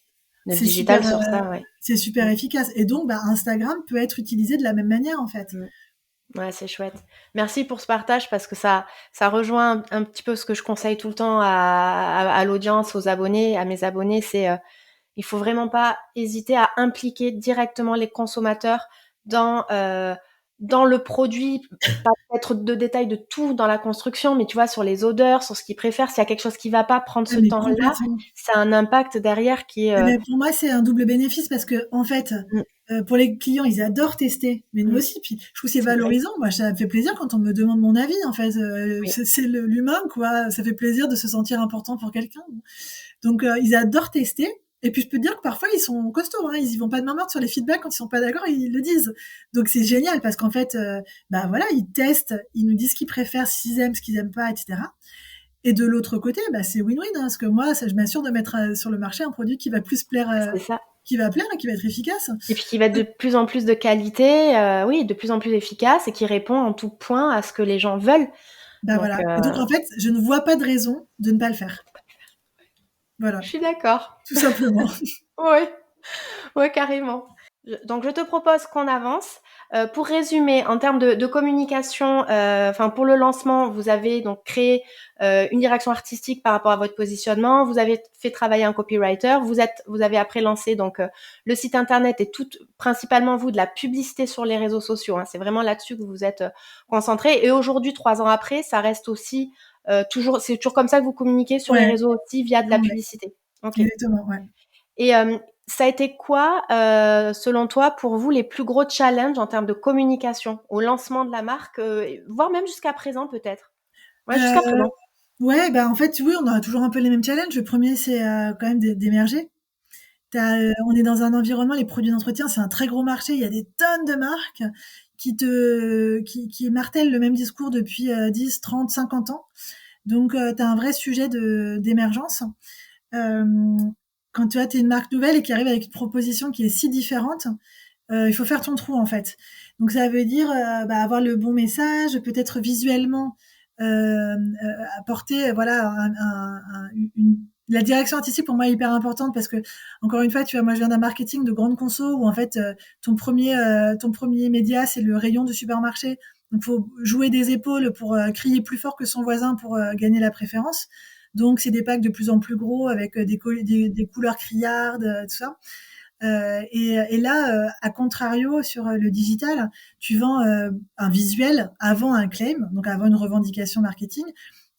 Le C'est super, digital sur ça, ouais. c'est super efficace. Et donc, bah, Instagram peut être utilisé de la même manière, en fait. Mm. Ouais, c'est chouette. Merci pour ce partage parce que ça rejoint un petit peu ce que je conseille tout le temps à l'audience, aux abonnés, à mes abonnés, c'est il faut vraiment pas hésiter à impliquer directement les consommateurs dans le produit, pas peut-être de détails de tout dans la construction, mais tu vois, sur les odeurs, sur ce qu'ils préfèrent, s'il y a quelque chose qui va pas, prendre Ah, ce mais temps-là, complètement. ça a un impact derrière qui est Eh ben, pour moi, c'est un double bénéfice parce que, en fait, mm, pour les clients, ils adorent tester, mais nous mm, aussi. Puis, je trouve que c'est c'est vrai. valorisant. Moi, ça me fait plaisir quand on me demande mon avis, en fait. Oui. C'est l'humain, quoi. Ça fait plaisir de se sentir important pour quelqu'un. Donc, ils adorent tester. Et puis, je peux te dire que parfois, ils sont costauds, hein. Ils y vont pas de main morte sur les feedbacks. Quand ils sont pas d'accord, ils le disent. Donc, c'est génial parce qu'en fait, bah voilà, ils testent, ils nous disent ce qu'ils préfèrent, ce qu'ils aiment, ce qu'ils aiment pas, etc. Et de l'autre côté, bah, c'est win-win, hein, parce que moi, ça, je m'assure de mettre sur le marché un produit qui va plus plaire, C'est ça. qui va plaire et qui va être efficace. Et puis qui va être de plus en plus de qualité, oui, de plus en plus efficace et qui répond en tout point à ce que les gens veulent. Bah Donc, voilà. Et donc, en fait, je ne vois pas de raison de ne pas le faire. je Voilà. suis d'accord. Tout simplement. Ouais, ouais, carrément. Donc, je te propose qu'on avance. Pour résumer, en termes de communication, enfin pour le lancement, vous avez donc créé une direction artistique par rapport à votre positionnement. Vous avez fait travailler un copywriter. Vous avez après lancé donc le site internet et tout, principalement vous de la publicité sur les réseaux sociaux. Hein. C'est vraiment là-dessus que vous vous êtes concentré. Et aujourd'hui, 3 ans après, ça reste aussi toujours, c'est toujours comme ça que vous communiquez sur les Ouais. réseaux aussi via de la Ouais. publicité. Ok. Exactement. Ouais. Et ça a été quoi, selon toi, pour vous, les plus gros challenges en termes de communication au lancement de la marque, voire même jusqu'à présent peut-être? Ouais, jusqu'à Euh, présent. ouais, bah en fait, oui, on a toujours un peu les mêmes challenges. Le premier, c'est quand même d'émerger. On est dans un environnement, les produits d'entretien, c'est un très gros marché. Il y a des tonnes de marques qui martèlent le même discours depuis 10, 30, 50 ans. Donc, tu as un vrai sujet d'émergence. Euh, Quand tu es une marque nouvelle et qui arrive avec une proposition qui est si différente, il faut faire ton trou en fait. Donc ça veut dire bah, avoir le bon message, peut-être visuellement apporter voilà une la direction artistique pour moi est hyper importante parce que encore une fois, tu vois, moi je viens d'un marketing de grande conso où en fait ton premier média c'est le rayon du supermarché. Donc faut jouer des épaules pour crier plus fort que son voisin pour gagner la préférence. Donc c'est des packs de plus en plus gros avec des couleurs criardes, tout ça. Et là, à contrario, sur le digital, tu vends un visuel avant un claim, donc avant une revendication marketing.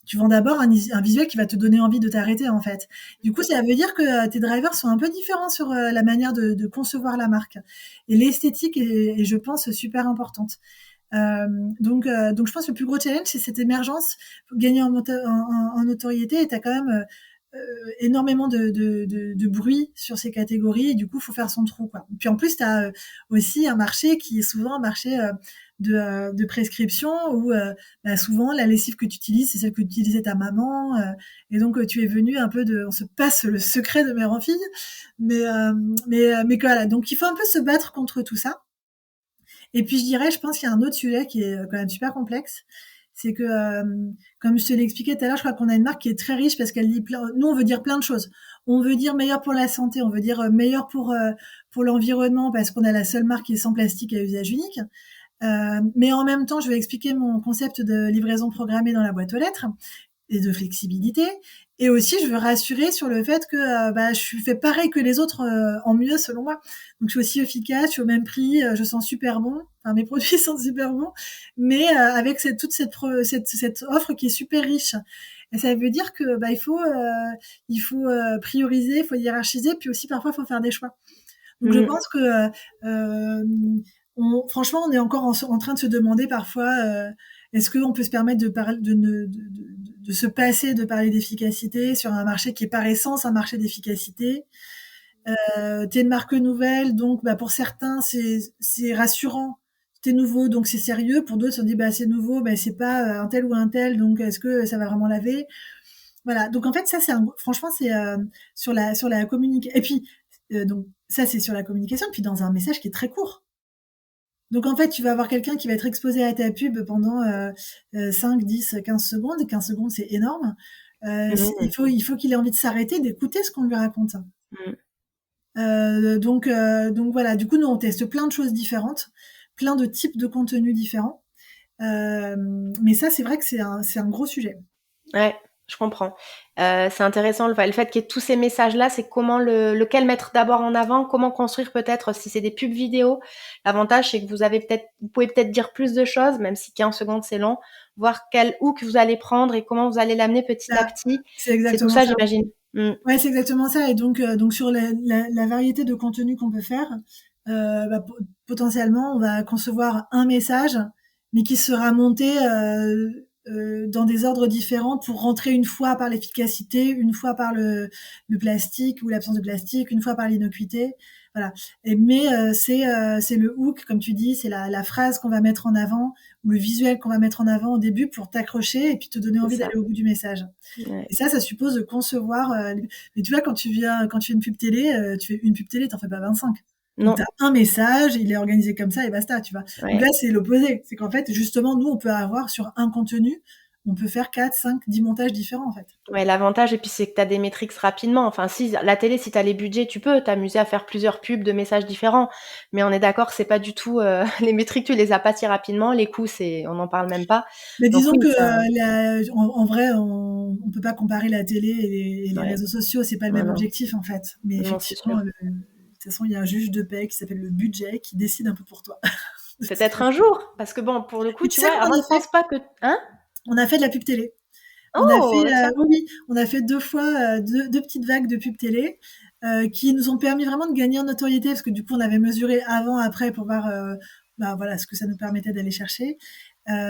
Tu vends d'abord un visuel qui va te donner envie de t'arrêter, en fait. Du coup, ça veut dire que tes drivers sont un peu différents sur la manière de concevoir la marque. Et l'esthétique est, je pense, super importante. Donc, je pense que le plus gros challenge, c'est cette émergence, gagner en notoriété. Et tu as quand même énormément de bruit sur ces catégories. Et du coup, il faut faire son trou, quoi. Puis en plus, tu as aussi un marché qui est souvent un marché de prescription où bah, souvent la lessive que tu utilises, c'est celle que utilisait ta maman. Et donc, tu es venu un peu on se passe le secret de mère en fille. Mais voilà. Donc, il faut un peu se battre contre tout ça. Et puis je dirais, je pense qu'il y a un autre sujet qui est quand même super complexe, c'est que comme je te l'ai expliqué tout à l'heure, je crois qu'on a une marque qui est très riche parce qu'elle dit nous on veut dire plein de choses. On veut dire meilleur pour la santé, on veut dire meilleur pour l'environnement parce qu'on a la seule marque qui est sans plastique à usage unique. Mais en même temps, je vais expliquer mon concept de livraison programmée dans la boîte aux lettres et de flexibilité. Et aussi, je veux rassurer sur le fait que bah, je fais pareil que les autres en mieux selon moi. Donc, je suis aussi efficace, je suis au même prix, je sens super bon. Enfin, mes produits sont super bons, mais avec toute cette offre qui est super riche. Et ça veut dire que bah, il faut prioriser, il faut hiérarchiser, puis aussi parfois il faut faire des choix. Donc, je pense que franchement, on est encore en train de se demander parfois est-ce qu'on peut se permettre de se passer de parler d'efficacité sur un marché qui est par essence un marché d'efficacité. T'es une marque nouvelle, donc bah, pour certains c'est rassurant. T'es nouveau, donc c'est sérieux. Pour d'autres, on dit bah c'est nouveau, bah c'est pas un tel ou un tel, donc est-ce que ça va vraiment laver? Voilà. Donc en fait ça franchement c'est sur la communication. Et puis donc ça c'est sur la communication, puis dans un message qui est très court. Donc en fait, tu vas avoir quelqu'un qui va être exposé à ta pub pendant 5, 10, 15 secondes. Et 15 secondes, c'est énorme. Il faut qu'il ait envie de s'arrêter, d'écouter ce qu'on lui raconte. Donc voilà, du coup, nous, on teste plein de choses différentes, plein de types de contenus différents. Mais ça, c'est vrai que c'est un gros sujet. Ouais, je comprends. C'est intéressant le fait qu'il y ait tous ces messages-là, c'est comment lequel mettre d'abord en avant, comment construire peut-être si c'est des pubs vidéo. L'avantage, c'est que vous pouvez peut-être dire plus de choses, même si 15 secondes c'est long, voir quel hook vous allez prendre et comment vous allez l'amener petit à petit. C'est C'est tout exactement ça, ça. j'imagine. Ouais, c'est exactement ça. Et donc sur la variété de contenus qu'on peut faire, bah, potentiellement, on va concevoir un message, mais qui sera monté dans des ordres différents pour rentrer une fois par l'efficacité, une fois par le plastique ou l'absence de plastique, une fois par l'innocuité. Voilà. Mais c'est le hook, comme tu dis, c'est la phrase qu'on va mettre en avant ou le visuel qu'on va mettre en avant au début pour t'accrocher et puis te donner envie d'aller au bout du message. Ouais. Et ça suppose de concevoir. Mais tu vois, quand tu fais une pub télé, tu fais une pub télé, t'en fais pas 25. Non. Donc, t'as un message, il est organisé comme ça et basta, tu vois. Ouais. Donc là, c'est l'opposé. C'est qu'en fait, justement, nous, on peut avoir sur un contenu, on peut faire 4, 5, 10 montages différents, en fait. Ouais, l'avantage, et puis c'est que tu as des métriques rapidement. Enfin, si la télé, si tu as les budgets, tu peux t'amuser à faire plusieurs pubs de messages différents. Mais on est d'accord que c'est pas du tout les métriques, tu les as pas si rapidement. Les coûts, on n'en parle même pas. Mais Donc disons oui, que ça, en vrai, on peut pas comparer la télé et les ouais, réseaux sociaux. C'est pas le non, même non, objectif, en fait. Mais non, c'est effectivement, sûr. de toute façon, il y a un juge de paix qui s'appelle le budget qui décide un peu pour toi. De toute Peut-être un façon. jour, parce que bon, pour le coup, Et tu tu sais vois, qu'on alors en moi a je fait? pense pas que, hein? On a fait de la pub télé. Oh, tiens. Oui, oui, on a fait 2 fois, 2 petites vagues de pub télé, qui nous ont permis vraiment de gagner en notoriété parce que du coup, on avait mesuré avant, après pour voir, bah, voilà, ce que ça nous permettait d'aller chercher.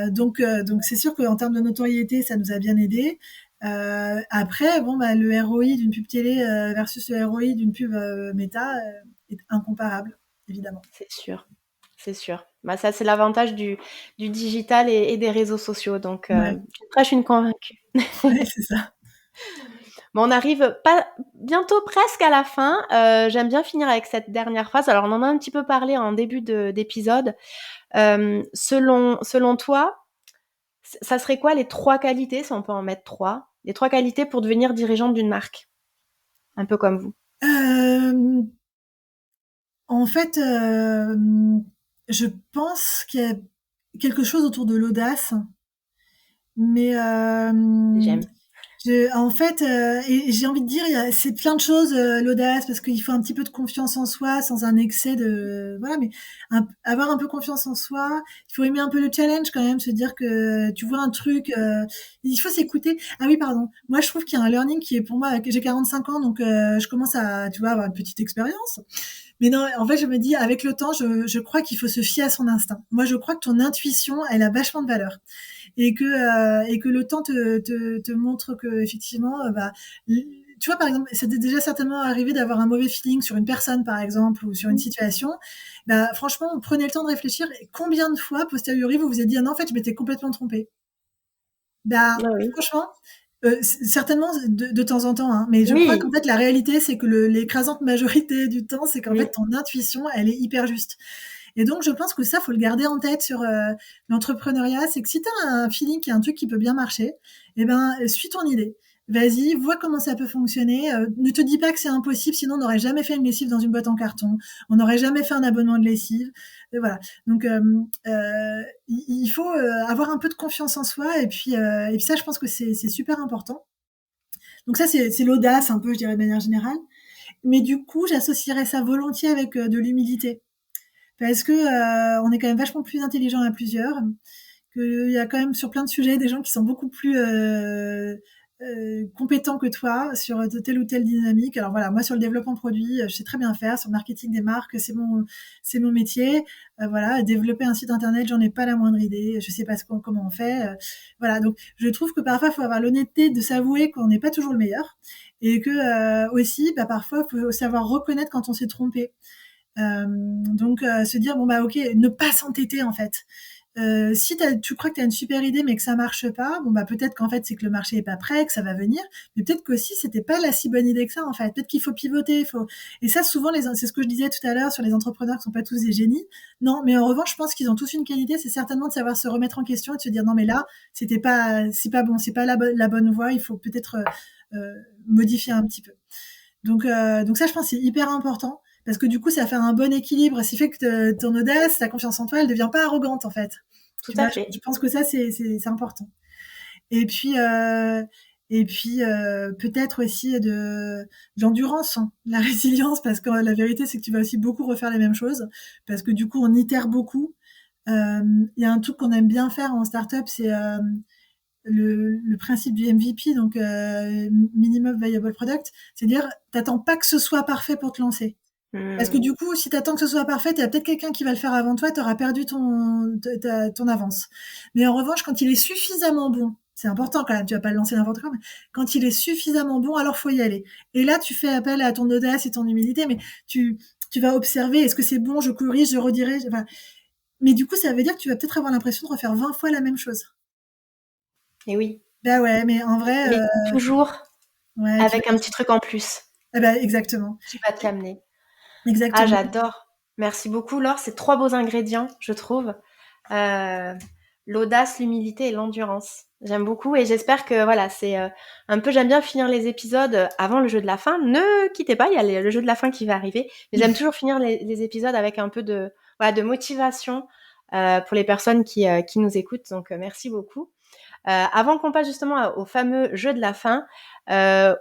Donc c'est sûr qu'en termes de notoriété, ça nous a bien aidé. Après, bon, bah, le ROI d'une pub télé, versus le ROI d'une pub, méta, est incomparable, évidemment. C'est sûr, c'est sûr. Bah ça, c'est l'avantage du digital et des réseaux sociaux. Donc, Ouais, je prêche une convaincue. ouais, c'est ça. Bon, on arrive pas bientôt presque à la fin. J'aime bien finir avec cette dernière phrase. Alors, on en a un petit peu parlé en début d'épisode. Selon toi, ça serait quoi les 3 qualités, si on peut en mettre 3, les 3 qualités pour devenir dirigeante d'une marque? un peu comme vous? En fait, je pense qu'il y a quelque chose autour de l'audace, mais J'aime. en fait, et j'ai envie de dire, c'est plein de choses, l'audace, parce qu'il faut un petit peu de confiance en soi, sans un excès de, voilà, mais avoir un peu confiance en soi. Il faut aimer un peu le challenge quand même, se dire que tu vois un truc, il faut s'écouter. Ah oui, pardon. Moi, je trouve qu'il y a un learning qui est pour moi, que j'ai 45 ans, donc je commence à, tu vois, avoir une petite expérience. Mais non, en fait, je me dis, avec le temps, je crois qu'il faut se fier à son instinct. Moi, je crois que ton intuition, elle a vachement de valeur. Et que le temps te montre que, effectivement, tu vois, par exemple, c'était déjà certainement arrivé d'avoir un mauvais feeling sur une personne, par exemple, ou sur une situation. Bah, franchement, prenez le temps de réfléchir. Et combien de fois, posteriori, vous vous êtes dit, ah non, en fait, je m'étais complètement trompée. Bah, Ah oui. franchement, certainement de temps en temps, hein, mais je crois qu'en Oui, fait, la réalité, c'est que l'écrasante majorité du temps, c'est qu'en fait, oui. ton intuition, elle est hyper juste. Et donc, je pense que ça, faut le garder en tête sur l'entrepreneuriat. C'est que si tu as un feeling qu'il y a un truc qui peut bien marcher, eh ben, suis ton idée. Vas-y, vois comment ça peut fonctionner. Ne te dis pas que c'est impossible, sinon on n'aurait jamais fait une lessive dans une boîte en carton. On n'aurait jamais fait un abonnement de lessive. Et voilà. Donc, il faut avoir un peu de confiance en soi. Et puis ça, je pense que c'est super important. Donc ça, c'est l'audace un peu, je dirais, de manière générale. Mais du coup, j'associerais ça volontiers avec de l'humilité. Parce que on est quand même vachement plus intelligent à plusieurs, qu'il y a quand même sur plein de sujets des gens qui sont beaucoup plus compétents que toi sur telle ou telle dynamique. Alors voilà, moi sur le développement produit, je sais très bien faire. Sur le marketing des marques, c'est mon métier. Voilà, développer un site internet, j'en ai pas la moindre idée. Je sais pas comment on fait. Voilà, donc je trouve que parfois il faut avoir l'honnêteté de s'avouer qu'on n'est pas toujours le meilleur et que aussi, bah, parfois il faut savoir reconnaître quand on s'est trompé. Donc se dire bon bah ok, ne pas s'entêter en fait. Si tu crois que tu as une super idée mais que ça marche pas, bon bah peut-être qu'en fait c'est que le marché est pas prêt, que ça va venir, mais peut-être qu'aussi c'était pas la si bonne idée que ça en fait. Peut-être qu'il faut pivoter, et ça souvent c'est ce que je disais tout à l'heure sur les entrepreneurs qui sont pas tous des génies. Non, mais en revanche, je pense qu'ils ont tous une qualité, c'est certainement de savoir se remettre en question et de se dire non mais là, c'est pas bon, c'est pas la bonne voie, il faut peut-être modifier un petit peu. Donc ça, je pense, c'est hyper important parce que du coup, ça fait un bon équilibre. Ça fait que ton audace, ta confiance en toi, elle devient pas arrogante en fait. Tout Tu à vois, je fait. pense que ça, c'est important. Et puis, peut-être aussi de l'endurance, hein, la résilience, parce que la vérité, c'est que tu vas aussi beaucoup refaire les mêmes choses, parce que du coup, on itère beaucoup. Il y a un truc qu'on aime bien faire en startup, c'est le principe du MVP, donc Minimum Viable Product, c'est-à-dire t'attends pas que ce soit parfait pour te lancer. Parce que Hmm. du coup, si t'attends que ce soit parfait, il y a peut-être quelqu'un qui va le faire avant toi, tu auras perdu ton avance. Mais en revanche, quand il est suffisamment bon, c'est important quand même, tu vas pas le lancer n'importe quoi, mais quand il est suffisamment bon, alors faut y aller. Et là, tu fais appel à ton audace et ton humilité, mais tu vas observer, est-ce que c'est bon, je corrige, je redirige, enfin, mais du coup, ça veut dire que tu vas peut-être avoir l'impression de refaire 20 fois la même chose. Et oui. Bah ouais, mais en vrai, Mais toujours ouais, tu vas, avec un petit truc en plus eh ben, exactement, qui va te l'amener. Ah, exactement. j'adore. Merci beaucoup, Laure. C'est trois beaux ingrédients, je trouve. Euh, L'audace, l'humilité et l'endurance. J'aime beaucoup et j'espère que voilà, c'est un peu. J'aime bien finir les épisodes avant le jeu de la fin. Ne quittez pas, il y a le jeu de la fin qui va arriver. Mais j'aime toujours finir les épisodes avec un peu de voilà, de motivation pour les personnes qui nous écoutent. Donc merci beaucoup. Avant qu'on passe justement au fameux jeu de la fin, alors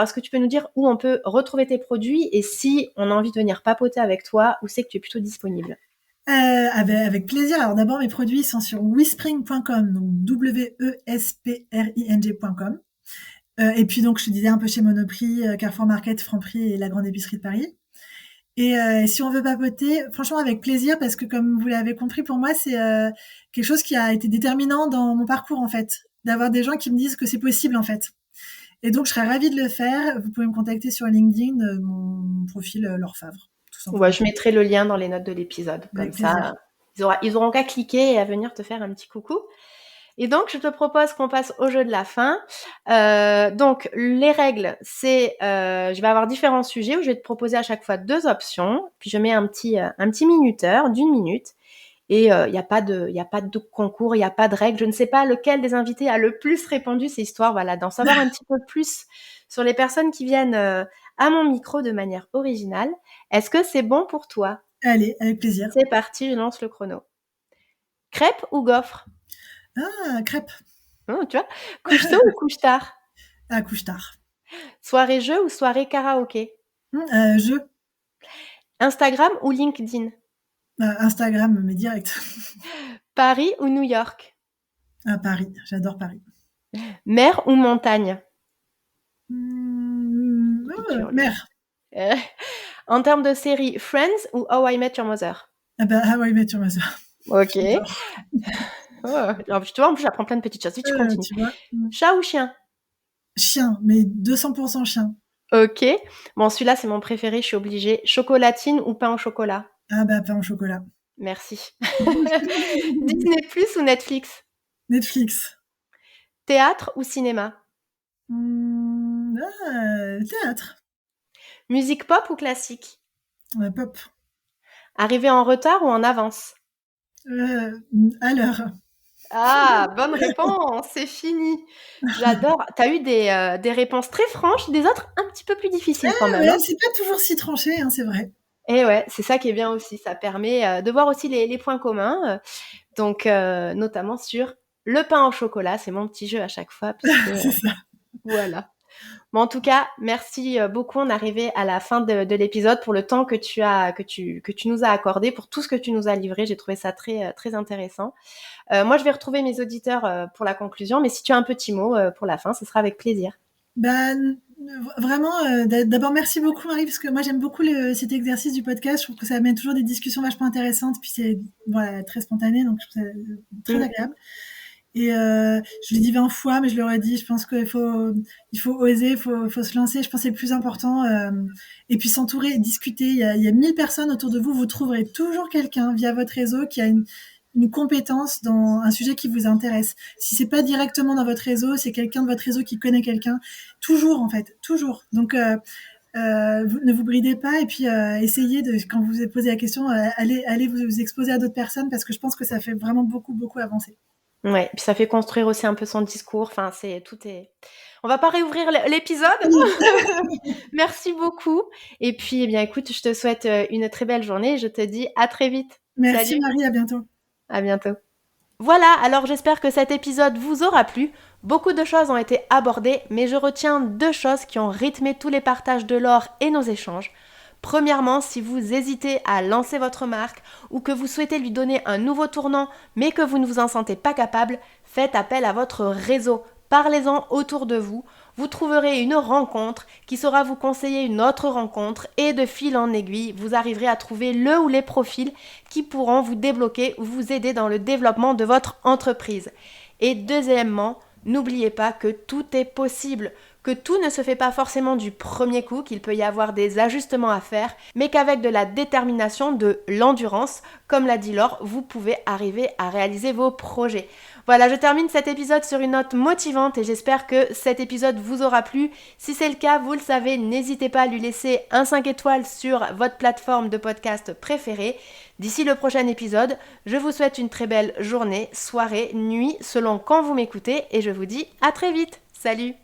est-ce que tu peux nous dire où on peut retrouver tes produits et si on a envie de venir papoter avec toi, où c'est que tu es plutôt disponible? Avec plaisir. Alors d'abord, mes produits sont sur whispring.com, donc WESPRING.com. Et puis donc, je te disais un peu chez Monoprix, Carrefour Market, Franprix et la Grande Épicerie de Paris. Et si on veut papoter, franchement avec plaisir, parce que comme vous l'avez compris, pour moi, c'est quelque chose qui a été déterminant dans mon parcours en fait, d'avoir des gens qui me disent que c'est possible en fait. Et donc, je serais ravie de le faire. Vous pouvez me contacter sur LinkedIn, mon profil Laure Favre, tout Ouais, simplement. je mettrai le lien dans les notes de l'épisode. Comme Avec plaisir. ça, ils auront qu'à cliquer et à venir te faire un petit coucou. Et donc, je te propose qu'on passe au jeu de la fin. Donc, les règles, c'est, je vais avoir différents sujets où je vais te proposer à chaque fois deux options. Puis, je mets un petit minuteur d'une minute. Et il n'y a pas de concours, il n'y a pas de règles. Je ne sais pas lequel des invités a le plus répondu ces histoires. Voilà, d'en savoir un petit peu plus sur les personnes qui viennent à mon micro de manière originale. Est-ce que c'est bon pour toi ? Allez, avec plaisir. C'est parti, je lance le chrono. Crêpe ou gaufre ? Ah, crêpe. Oh, tu vois, couche tôt ou couche tard ? Ah, couche tard. Soirée jeu ou soirée karaoké ? Jeu. Instagram ou LinkedIn ? Instagram, mais direct. Paris ou New York ? À Paris, j'adore Paris. Mer ou montagne ? Mer. En termes de série, Friends ou How I Met Your Mother ? How I Met Your Mother. Ok. Alors, tu vois, en plus, j'apprends plein de petites choses. Si tu continues. Tu vois. Chat ou chien ? Chien, mais 200% chien. Ok. Bon, celui-là, c'est mon préféré, je suis obligée. Chocolatine ou pain au chocolat ? Pain au chocolat. Merci. Disney Plus ou Netflix ? Netflix. Théâtre ou cinéma ? Théâtre. Musique pop ou classique ? Pop. Arriver en retard ou en avance ? À l'heure. Ah, bonne réponse, c'est fini. J'adore. T'as eu des réponses très franches, des autres un petit peu plus difficiles quand même. Ouais, c'est pas toujours si tranché, hein, c'est vrai. Et ouais, c'est ça qui est bien aussi. Ça permet de voir aussi les points communs. Donc, notamment sur le pain au chocolat. C'est mon petit jeu à chaque fois. Puisque, c'est ça. Voilà. Bon, en tout cas, merci beaucoup. On est arrivé à la fin de l'épisode pour le temps que tu nous as accordé, pour tout ce que tu nous as livré. J'ai trouvé ça très, très intéressant. Moi, je vais retrouver mes auditeurs pour la conclusion, mais si tu as un petit mot pour la fin, ce sera avec plaisir. Vraiment, d'abord, merci beaucoup, Marie, parce que moi, j'aime beaucoup cet exercice du podcast. Je trouve que ça amène toujours des discussions vachement intéressantes, puis c'est très spontané, donc je trouve ça très agréable. Et je le dis 20 fois, mais je le redis, je pense qu'il faut oser, il faut se lancer. Je pense que c'est le plus important. Et puis s'entourer, discuter. Il y a 1000 personnes autour de vous. Vous trouverez toujours quelqu'un via votre réseau qui a une compétence dans un sujet qui vous intéresse. Si c'est pas directement dans votre réseau, c'est quelqu'un de votre réseau qui connaît quelqu'un. Toujours, en fait. Toujours. Donc, ne vous bridez pas et puis essayez quand vous vous posez la question, allez vous exposer à d'autres personnes parce que je pense que ça fait vraiment beaucoup, beaucoup avancer. Ouais, puis ça fait construire aussi un peu son discours. Enfin, on va pas réouvrir l'épisode. Merci beaucoup. Et puis, eh bien, écoute, je te souhaite une très belle journée. Je te dis à très vite. Merci Salut. Marie, à bientôt. À bientôt. Voilà, alors j'espère que cet épisode vous aura plu. Beaucoup de choses ont été abordées, mais je retiens 2 choses qui ont rythmé tous les partages de Laure et nos échanges. Premièrement, si vous hésitez à lancer votre marque ou que vous souhaitez lui donner un nouveau tournant mais que vous ne vous en sentez pas capable, faites appel à votre réseau. Parlez-en autour de vous. Vous trouverez une rencontre qui saura vous conseiller une autre rencontre et de fil en aiguille, vous arriverez à trouver le ou les profils qui pourront vous débloquer ou vous aider dans le développement de votre entreprise. Et deuxièmement, n'oubliez pas que tout est possible, que tout ne se fait pas forcément du premier coup, qu'il peut y avoir des ajustements à faire, mais qu'avec de la détermination, de l'endurance, comme l'a dit Laure, vous pouvez arriver à réaliser vos projets. Voilà, je termine cet épisode sur une note motivante et j'espère que cet épisode vous aura plu. Si c'est le cas, vous le savez, n'hésitez pas à lui laisser un 5 étoiles sur votre plateforme de podcast préférée. D'ici le prochain épisode, je vous souhaite une très belle journée, soirée, nuit, selon quand vous m'écoutez et je vous dis à très vite. Salut!